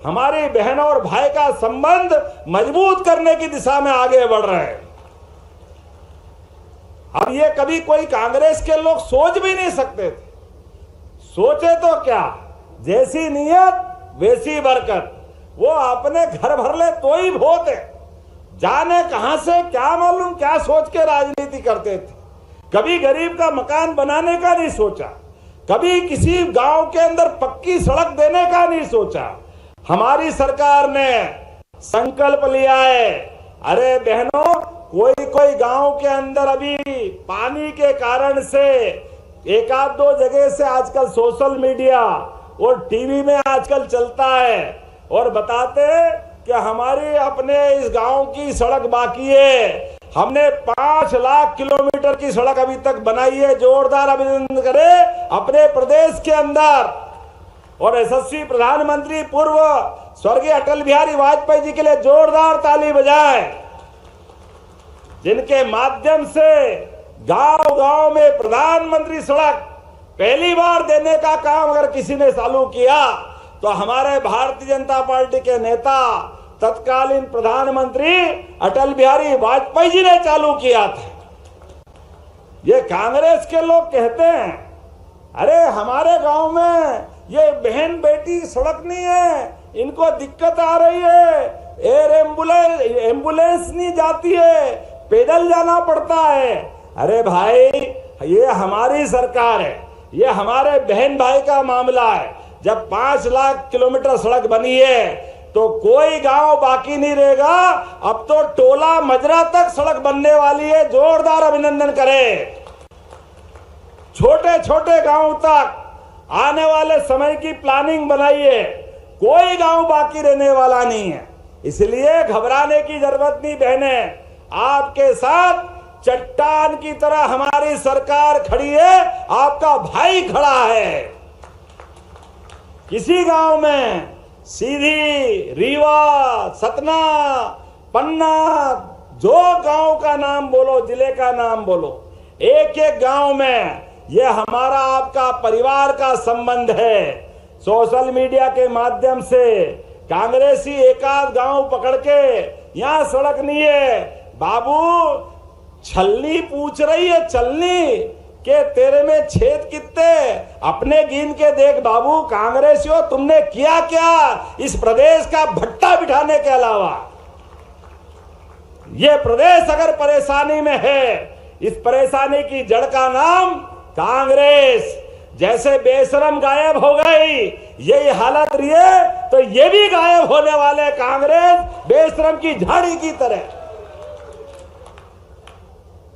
हमारी बहनों और भाई का संबंध मजबूत करने की दिशा में आगे बढ़ रहे हैं। अब ये कभी कोई कांग्रेस के लोग सोच भी नहीं सकते थे। सोचे तो क्या, जैसी नीयत वैसी बरकत। वो अपने घर भर ले तो ही वोट है, जाने कहां से क्या मालूम क्या सोच के राजनीति करते थे। कभी गरीब का मकान बनाने का नहीं सोचा, कभी किसी गांव के अंदर पक्की सड़क देने का नहीं सोचा। हमारी सरकार ने संकल्प लिया है। अरे बहनों, कोई गांव के अंदर अभी पानी के कारण से एक आध दो जगह से आजकल सोशल मीडिया और टीवी में आजकल चलता है और बताते कि हमारी अपने इस गांव की सड़क बाकी है। हमने 5 लाख किलोमीटर की सड़क अभी तक बनाई है। जोरदार अभिनंदन करें अपने प्रदेश के अंदर। और यशस्वी प्रधानमंत्री पूर्व स्वर्गीय अटल बिहारी वाजपेयी जी के लिए जोरदार ताली बजाएं, जिनके माध्यम से गांव-गांव में प्रधानमंत्री सड़क पहली बार देने का काम अगर किसी ने चालू किया तो हमारे भारतीय जनता पार्टी के नेता तत्कालीन प्रधानमंत्री अटल बिहारी वाजपेयी जी ने चालू किया था। ये कांग्रेस के लोग कहते हैं अरे हमारे गांव में ये बहन बेटी सड़क नहीं है, इनको दिक्कत आ रही है, एयर एम्बुलेंस नहीं जाती है, पैदल जाना पड़ता है। अरे भाई, ये हमारी सरकार है, ये हमारे बहन भाई का मामला है। जब 5 लाख किलोमीटर सड़क बनी है तो कोई गांव बाकी नहीं रहेगा। अब तो टोला मजरा तक सड़क बनने वाली है। जोरदार अभिनंदन करें। छोटे छोटे गांव तक आने वाले समय की प्लानिंग बनाई है। कोई गांव बाकी रहने वाला नहीं है, इसलिए घबराने की जरूरत नहीं। बहने, आपके साथ चट्टान की तरह हमारी सरकार खड़ी है, आपका भाई खड़ा है। किसी गांव में सीधी, रीवा, सतना, पन्ना, जो गांव का नाम बोलो, जिले का नाम बोलो, एक एक गांव में यह हमारा आपका परिवार का संबंध है। सोशल मीडिया के माध्यम से कांग्रेसी एक आध गांव पकड़ के यहां सड़क नहीं है, बाबू छलनी पूछ रही है, चलनी के तेरे में छेद कितने, अपने गिन के देख बाबू। कांग्रेसियों, तुमने किया क्या इस प्रदेश का भट्टा बिठाने के अलावा? ये प्रदेश अगर परेशानी में है, इस परेशानी की जड़ का नाम कांग्रेस। जैसे बेशरम गायब हो गई, यही हालत रही है तो ये भी गायब होने वाले कांग्रेस बेशरम की झाड़ी की तरह।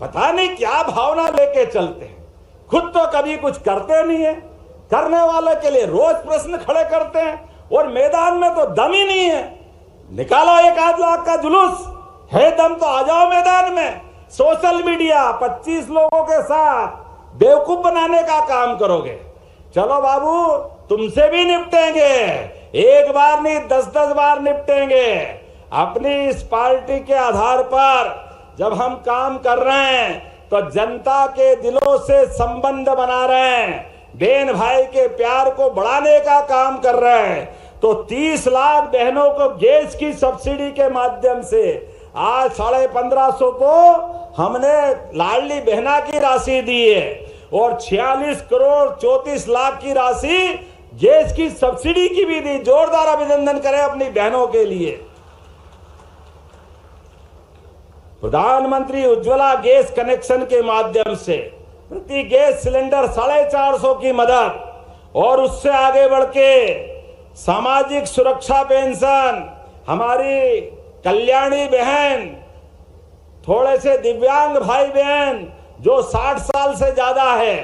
पता नहीं क्या भावना लेके चलते हैं, खुद तो कभी कुछ करते नहीं है, करने वाले के लिए रोज प्रश्न खड़े करते हैं और मैदान में तो दम ही नहीं है। निकालो 1 लाख का जुलूस, है दम तो आ जाओ मैदान में। सोशल मीडिया 25 लोगों के साथ बेवकूफ बनाने का काम करोगे। चलो बाबू, तुमसे भी निपटेंगे, एक बार नहीं 10-10 बार निपटेंगे। अपनी इस पार्टी के आधार पर जब हम काम कर रहे हैं तो जनता के दिलों से संबंध बना रहे हैं, बहन भाई के प्यार को बढ़ाने का काम कर रहे हैं। तो 30 लाख बहनों को गैस की सब्सिडी के माध्यम से आज 1550 को हमने लाडली बहना की राशि दी है और 46 करोड़ 34 लाख की राशि गैस की सब्सिडी की भी दी। जोरदार अभिनंदन करें अपनी बहनों के लिए। प्रधानमंत्री उज्ज्वला गैस कनेक्शन के माध्यम से प्रति गैस सिलेंडर 450 की मदद, और उससे आगे बढ़ के सामाजिक सुरक्षा पेंशन, हमारी कल्याणी बहन, थोड़े से दिव्यांग भाई बहन जो 60 साल से ज्यादा है,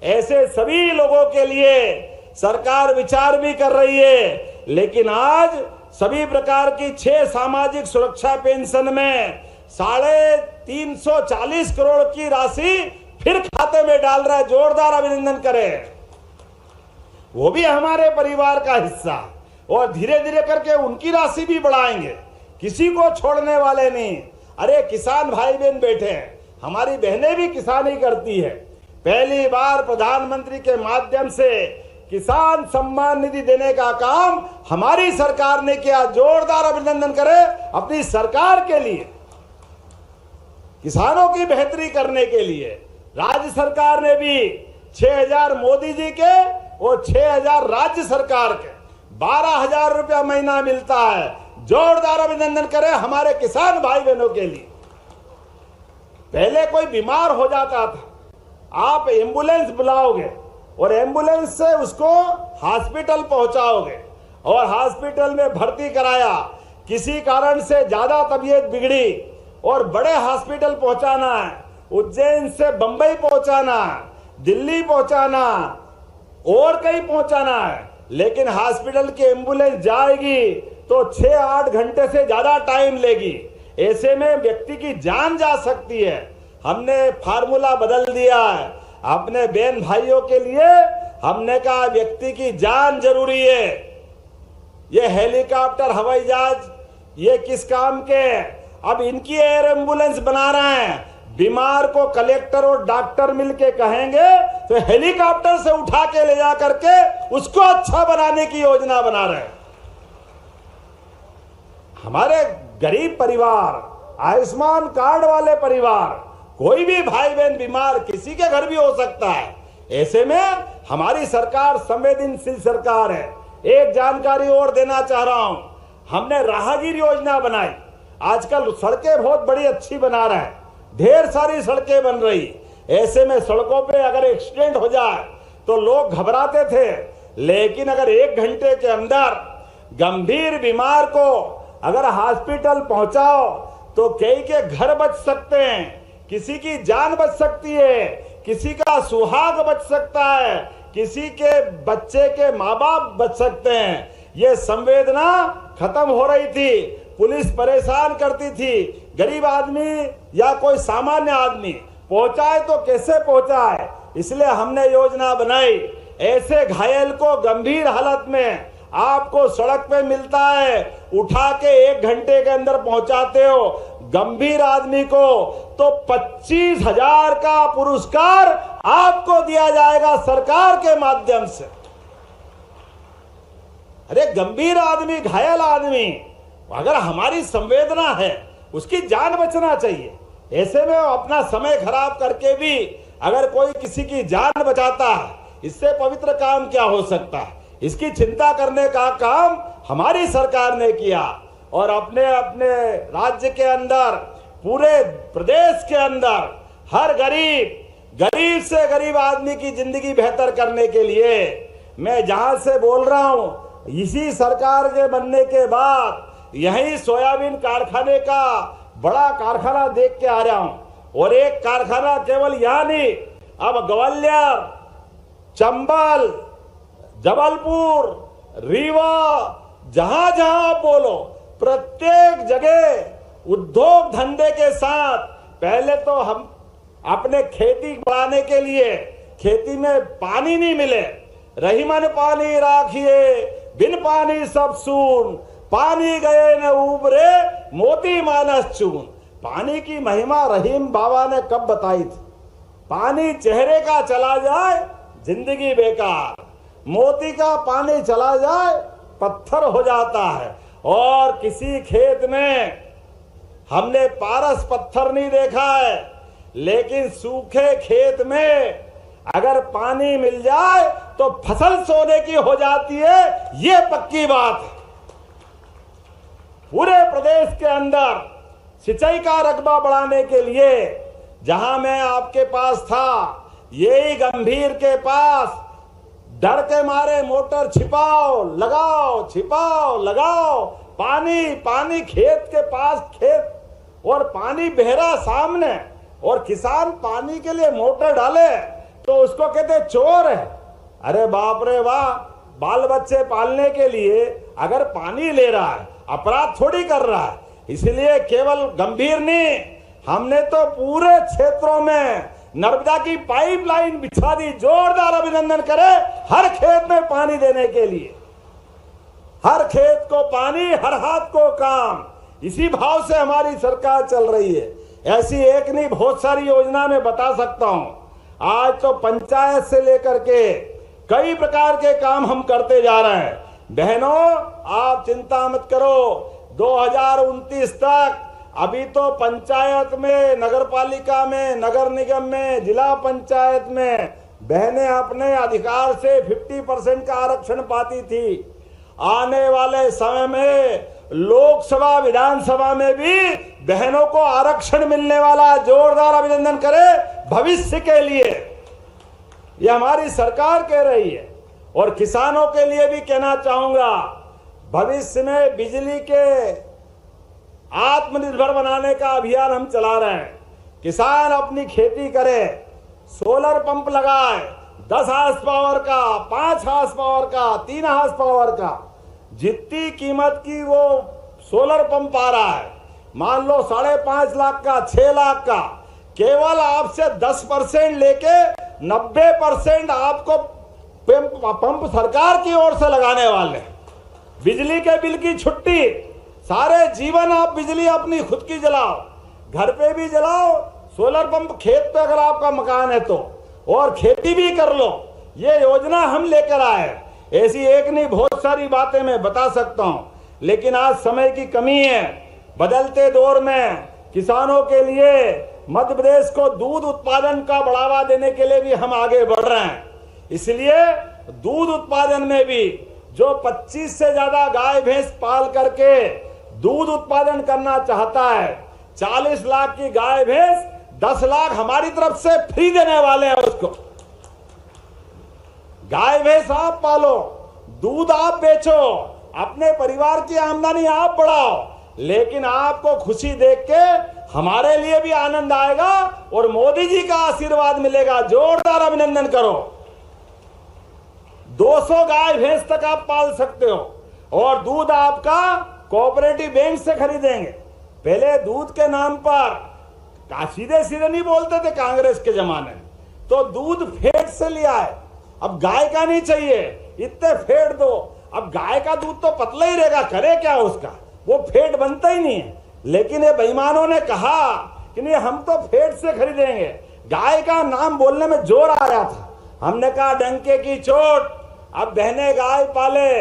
ऐसे सभी लोगों के लिए सरकार विचार भी कर रही है। लेकिन आज सभी प्रकार की 6 सामाजिक सुरक्षा पेंशन में 340 करोड़ की राशि फिर खाते में डाल रहा है। जोरदार अभिनंदन करें। वो भी हमारे परिवार का हिस्सा, और धीरे धीरे करके उनकी राशि भी बढ़ाएंगे, किसी को छोड़ने वाले नहीं। अरे किसान भाई बहन बैठे हैं, हमारी बहनें भी किसानी करती है। पहली बार प्रधानमंत्री के माध्यम से किसान सम्मान निधि देने का काम हमारी सरकार ने किया। जोरदार अभिनंदन करें अपनी सरकार के लिए। किसानों की बेहतरी करने के लिए राज्य सरकार ने भी 6,000 मोदी जी के और 6,000 राज्य सरकार के 12,000 रुपया महीना मिलता है। जोरदार अभिनंदन करें हमारे किसान भाई बहनों के लिए। पहले कोई बीमार हो जाता था, आप एम्बुलेंस बुलाओगे और एम्बुलेंस से उसको हॉस्पिटल पहुंचाओगे, और हॉस्पिटल में भर्ती कराया। किसी कारण से ज्यादा तबीयत बिगड़ी और बड़े हॉस्पिटल पहुंचाना है, उज्जैन से बंबई पहुंचाना है, दिल्ली पहुंचाना और कहीं पहुंचाना है, लेकिन हॉस्पिटल की एम्बुलेंस जाएगी तो 6-8 घंटे से ज्यादा टाइम लेगी। ऐसे में व्यक्ति की जान जा सकती है। हमने फार्मूला बदल दिया है अपने बहन भाइयों के लिए। हमने कहा व्यक्ति की जान जरूरी है। ये हेलीकॉप्टर, हवाई जहाज ये किस काम के? अब इनकी एयर एम्बुलेंस बना रहे हैं। बीमार को कलेक्टर और डॉक्टर मिलके कहेंगे तो हेलीकॉप्टर से उठा के ले जा करके उसको अच्छा बनाने की योजना बना रहे हैं। हमारे गरीब परिवार, आयुष्मान कार्ड वाले परिवार, कोई भी भाई बहन बीमार किसी के घर भी हो सकता है। ऐसे में हमारी सरकार संवेदनशील सरकार है। एक जानकारी और देना चाह रहा हूं, हमने राहगीर योजना बनाई। आजकल सड़कें बहुत बड़ी अच्छी बना रहा है, ढेर सारी सड़कें बन रही। ऐसे में सड़कों पे अगर एक्सीडेंट हो जाए तो लोग घबराते थे, लेकिन अगर 1 घंटे के अंदर गंभीर बीमार को अगर हॉस्पिटल पहुंचाओ तो कई के घर बच सकते हैं, किसी की जान बच सकती है, किसी का सुहाग बच सकता है, किसी के बच्चे के माँ बाप बच सकते हैं। ये संवेदना खत्म हो रही थी। पुलिस परेशान करती थी, गरीब आदमी या कोई सामान्य आदमी पहुंचाए तो कैसे पहुंचाए, इसलिए हमने योजना बनाई। ऐसे घायल को गंभीर हालत में आपको सड़क पे मिलता है, उठा के 1 घंटे के अंदर पहुंचाते हो। गंभीर आदमी को तो 25,000 का पुरस्कार आपको दिया जाएगा सरकार के माध्यम से। अरे गंभीर आदमी, घायल आदमी, अगर हमारी संवेदना है उसकी जान बचना चाहिए। ऐसे में अपना समय खराब करके भी अगर कोई किसी की जान बचाता है, इससे पवित्र काम क्या हो सकता है। इसकी चिंता करने का काम हमारी सरकार ने किया, और अपने अपने राज्य के अंदर, पूरे प्रदेश के अंदर हर गरीब से गरीब आदमी की जिंदगी बेहतर करने के लिए मैं जहां से बोल रहा हूं, इसी सरकार के बनने के बाद यही सोयाबीन कारखाने का बड़ा कारखाना देख के आ रहा हूं। और एक कारखाना केवल यहां नहीं, अब ग्वालियर, चंबल, जबलपुर, रीवा, जहां जहां आप बोलो, प्रत्येक जगह उद्योग धंधे के साथ पहले तो हम अपने खेती बढ़ाने के लिए, खेती में पानी नहीं मिले, रही मन पानी राखिए बिन पानी सब सून, पानी गए न उबरे मोती मानस चून। पानी की महिमा रहीम बाबा ने कब बताई थी? पानी चेहरे का चला जाए जिंदगी बेकार, मोती का पानी चला जाए पत्थर हो जाता है। और किसी खेत में हमने पारस पत्थर नहीं देखा है, लेकिन सूखे खेत में अगर पानी मिल जाए तो फसल सोने की हो जाती है, ये पक्की बात है। पूरे प्रदेश के अंदर सिंचाई का रकबा बढ़ाने के लिए, जहां मैं आपके पास था, यही गंभीर के पास डर के मारे मोटर छिपाओ लगाओ, छिपाओ लगाओ, पानी खेत के पास खेत, और पानी बहरा सामने, और किसान पानी के लिए मोटर डाले तो उसको कहते चोर है। अरे बाप रे वाह, बाल बच्चे पालने के लिए अगर पानी ले रहा है अपराध थोड़ी कर रहा है। इसलिए केवल गंभीर नहीं, हमने तो पूरे क्षेत्रों में नर्मदा की पाइपलाइन बिछा दी। जोरदार अभिनंदन करें हर खेत में पानी देने के लिए। हर खेत को पानी, हर हाथ को काम, इसी भाव से हमारी सरकार चल रही है। ऐसी एक नहीं बहुत सारी योजना में बता सकता हूं। आज तो पंचायत से लेकर के कई प्रकार के काम हम करते जा रहे हैं। बहनों आप चिंता मत करो, 2029 तक अभी तो पंचायत में, नगर पालिका में, नगर निगम में, जिला पंचायत में बहनें अपने अधिकार से 50% का आरक्षण पाती थी। आने वाले समय में लोकसभा विधानसभा में भी बहनों को आरक्षण मिलने वाला। जोरदार अभिनंदन करें भविष्य के लिए, ये हमारी सरकार कह रही है। और किसानों के लिए भी कहना चाहूंगा, भविष्य में बिजली के आत्मनिर्भर बनाने का अभियान हम चला रहे हैं। किसान अपनी खेती करे, सोलर पंप लगाए, 10 हार्स पावर का, 5 हार्स पावर का, 3 हार्स पावर का, जितनी कीमत की वो सोलर पंप आ रहा है, मान लो 5.5 लाख का, 6 लाख का, केवल आपसे 10% लेके 90% आपको पंप सरकार की ओर से लगाने वाले। बिजली के बिल की छुट्टी, सारे जीवन आप बिजली अपनी खुद की जलाओ, घर पे भी जलाओ, सोलर पंप खेत पे अगर आपका मकान है तो, और खेती भी कर लो। ये योजना हम लेकर आए। ऐसी एक नहीं बहुत सारी बातें मैं बता सकता हूं, लेकिन आज समय की कमी है। बदलते दौर में किसानों के लिए मध्य प्रदेश को दूध उत्पादन का बढ़ावा देने के लिए भी हम आगे बढ़ रहे हैं। इसलिए दूध उत्पादन में भी जो 25 से ज्यादा गाय भैंस पाल करके दूध उत्पादन करना चाहता है, 40 लाख की गाय भैंस 10 लाख हमारी तरफ से फ्री देने वाले हैं उसको। गाय भैंस आप पालो, दूध आप बेचो, अपने परिवार की आमदनी आप बढ़ाओ, लेकिन आपको खुशी देख के हमारे लिए भी आनंद आएगा और मोदी जी का आशीर्वाद मिलेगा। जोरदार अभिनंदन करो। 200 गाय भैंस तक आप पाल सकते हो और दूध आपका कोऑपरेटिव बैंक से खरीदेंगे। पहले दूध के नाम पर सीधे सीधे नहीं बोलते थे कांग्रेस के जमाने में, तो दूध फेट से लिया है। अब गाय का नहीं चाहिए, इतने फेट दो। अब गाय का दूध तो पतला ही रहेगा, करे क्या उसका, वो फेट बनता ही नहीं है। लेकिन ये बेईमानों ने कहा कि नहीं हम तो फेट से खरीदेंगे। गाय का नाम बोलने में जोर आ रहा था, हमने कहा डंके की चोट। अब बहने गाय पाले,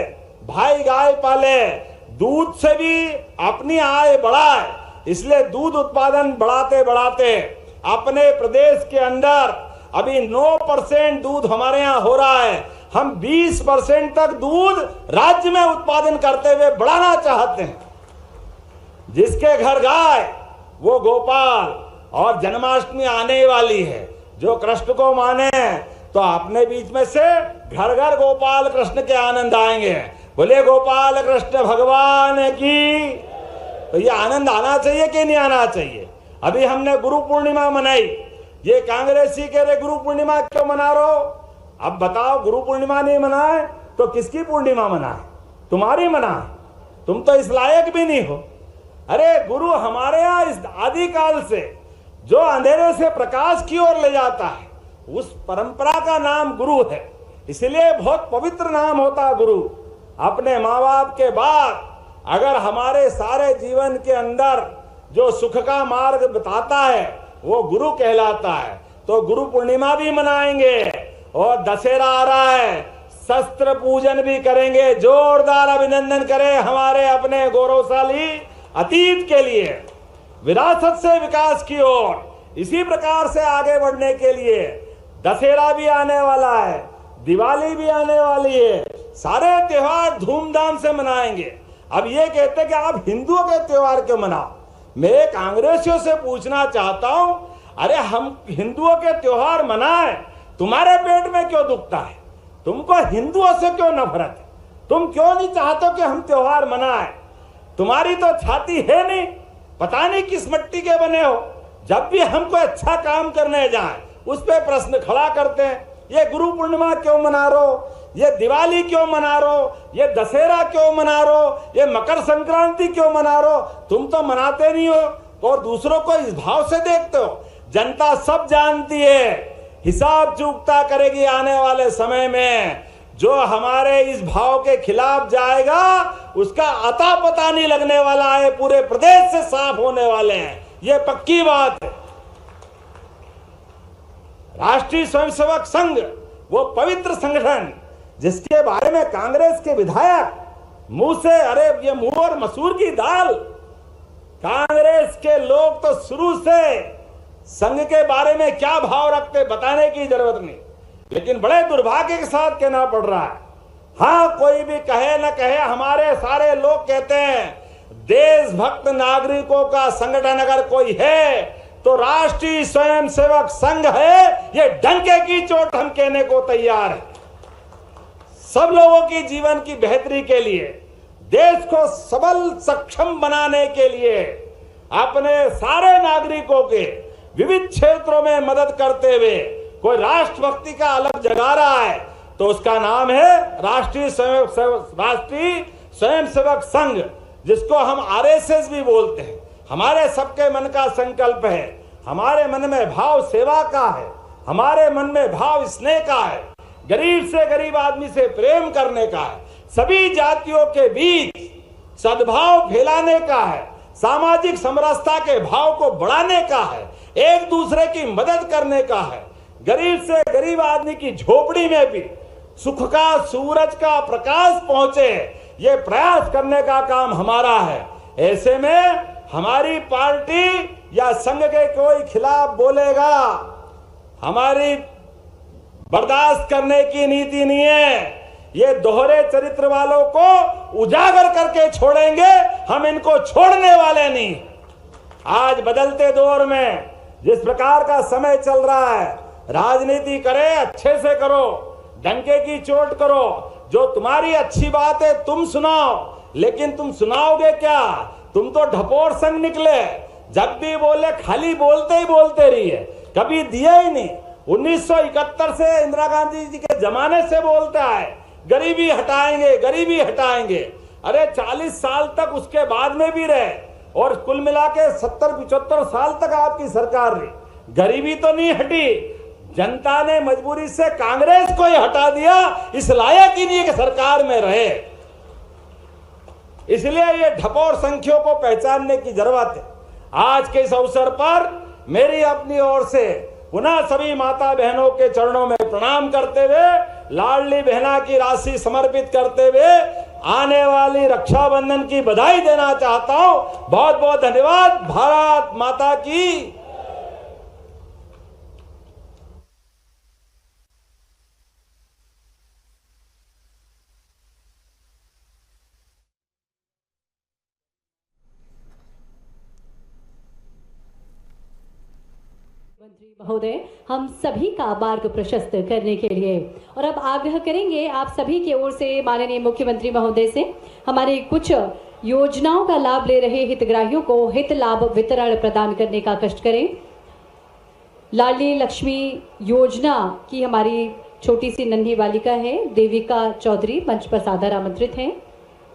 भाई गाय पाले, दूध से भी अपनी आय बढ़ाए। इसलिए दूध उत्पादन बढ़ाते बढ़ाते अपने प्रदेश के अंदर अभी 9% दूध हमारे यहाँ हो रहा है। हम 20% तक दूध राज्य में उत्पादन करते हुए बढ़ाना चाहते हैं। जिसके घर गाय वो गोपाल, और जन्माष्टमी आने वाली है, जो कृष्ण को माने तो अपने बीच में से घर घर गोपाल कृष्ण के आनंद आएंगे। बोले गोपाल कृष्ण भगवान की। तो ये आनंद आना चाहिए कि नहीं आना चाहिए। अभी हमने गुरु पूर्णिमा मनाई, ये कांग्रेसी कह रहे गुरु पूर्णिमा क्यों मना रहे हो? अब बताओ, गुरु पूर्णिमा नहीं मनाए तो किसकी पूर्णिमा मनाए? तुम्हारी मनाए। तुम तो इस लायक भी नहीं हो। अरे गुरु हमारे यहाँ इस आदिकाल से जो अंधेरे से प्रकाश की ओर ले जाता है, उस परंपरा का नाम गुरु है। इसलिए बहुत पवित्र नाम होता है गुरु। अपने माँ बाप के बाद अगर हमारे सारे जीवन के अंदर जो सुख का मार्ग बताता है वो गुरु कहलाता है। तो गुरु पूर्णिमा भी मनाएंगे और दशहरा आ रहा है, शस्त्र पूजन भी करेंगे। जोरदार अभिनंदन करें हमारे अपने गौरवशाली अतीत के लिए, विरासत से विकास की ओर इसी प्रकार से आगे बढ़ने के लिए। दशहरा भी आने वाला है, दिवाली भी आने वाली है, सारे त्योहार धूमधाम से मनाएंगे। अब ये कहते हैं कि आप हिंदुओं के त्योहार क्यों मनाओ? मैं कांग्रेसियों से पूछना चाहता हूं, अरे हम हिंदुओं के त्योहार मनाएं, तुम्हारे पेट में क्यों दुखता है? तुमको हिंदुओं से क्यों नफरत है? तुम क्यों नहीं चाहते कि हम त्योहार मनाएं? तुम्हारी तो छाती है नहीं, पता नहीं किस मिट्टी के बने हो। जब भी हम कोई अच्छा काम करने जाएं, उस पर प्रश्न खड़ा करते हैं। ये गुरु पूर्णिमा क्यों मना रहे हो, ये दिवाली क्यों मना रहे हो, ये दशहरा क्यों मना रहे हो, ये मकर संक्रांति क्यों मना रहे हो? तुम तो मनाते नहीं हो और दूसरों को इस भाव से देखते हो। जनता सब जानती है, हिसाब चूकता करेगी आने वाले समय में। जो हमारे इस भाव के खिलाफ जाएगा उसका अता पता नहीं लगने वाला है, पूरे प्रदेश से साफ होने वाले हैं, ये पक्की बात है। राष्ट्रीय स्वयंसेवक संघ वो पवित्र संगठन जिसके बारे में कांग्रेस के विधायक मुंह से, अरे ये मुंह और मसूर की दाल। कांग्रेस के लोग तो शुरू से संघ के बारे में क्या भाव रखते बताने की जरूरत नहीं, लेकिन बड़े दुर्भाग्य के साथ कहना पड़ रहा है। हाँ, कोई भी कहे न कहे, हमारे सारे लोग कहते हैं देशभक्त नागरिकों का संगठन अगर कोई है तो राष्ट्रीय स्वयंसेवक संघ है। ये डंके की चोट हम कहने को तैयार है। सब लोगों की जीवन की बेहतरी के लिए, देश को सबल सक्षम बनाने के लिए, अपने सारे नागरिकों के विविध क्षेत्रों में मदद करते हुए कोई राष्ट्रभक्ति का अलग जगा रहा है तो उसका नाम है राष्ट्रीय स्वयंसेवक संघ, जिसको हम आरएसएस भी बोलते हैं। हमारे सबके मन का संकल्प है, हमारे मन में भाव सेवा का है, हमारे मन में भाव स्नेह का है, गरीब से गरीब आदमी से प्रेम करने का है, सभी जातियों के बीच सद्भाव फैलाने का है, सामाजिक समरसता के भाव को बढ़ाने का है, एक दूसरे की मदद करने का है, गरीब से गरीब आदमी की झोपड़ी में भी सुख का सूरज का प्रकाश पहुंचे, ये प्रयास करने का काम हमारा है। ऐसे में हमारी पार्टी या संघ के कोई खिलाफ बोलेगा, हमारी बर्दाश्त करने की नीति नहीं है। ये दोहरे चरित्र वालों को उजागर करके छोड़ेंगे, हम इनको छोड़ने वाले नहीं। आज बदलते दौर में जिस प्रकार का समय चल रहा है, राजनीति करे अच्छे से करो, डंके की चोट करो, जो तुम्हारी अच्छी बात है तुम सुनाओ, लेकिन तुम सुनाओगे क्या? तुम तो ढपोर संग निकले, जब भी बोले खाली बोलते ही बोलते रहिए, कभी दिया ही नहीं। 1971 से इंदिरा गांधी जी के जमाने से बोलता है गरीबी हटाएंगे, गरीबी हटाएंगे। अरे 40 साल तक उसके बाद में भी रहे और कुल मिला के 70-75 साल तक आपकी सरकार रही, गरीबी तो नहीं हटी। जनता ने मजबूरी से कांग्रेस को ही हटा दिया, इस लायक ही नहीं कि सरकार में रहे। इसलिए ये ढपोर संख्यों को पहचानने की जरूरत है। आज के इस अवसर पर मेरी अपनी ओर से पुनः सभी माता बहनों के चरणों में प्रणाम करते हुए, लाडली बहना की राशि समर्पित करते हुए आने वाली रक्षाबंधन की बधाई देना चाहता हूं। बहुत बहुत धन्यवाद। भारत माता की। मंत्री महोदय हम सभी का मार्ग प्रशस्त करने के लिए, और अब आग्रह करेंगे आप सभी की ओर से माननीय मुख्यमंत्री महोदय से हमारे कुछ योजनाओं का लाभ ले रहे हितग्राहियों को हित लाभ वितरण प्रदान करने का कष्ट करें। लाडली लक्ष्मी योजना की हमारी छोटी सी नन्ही बालिका है देविका चौधरी मंच पर सादर आमंत्रित हैं।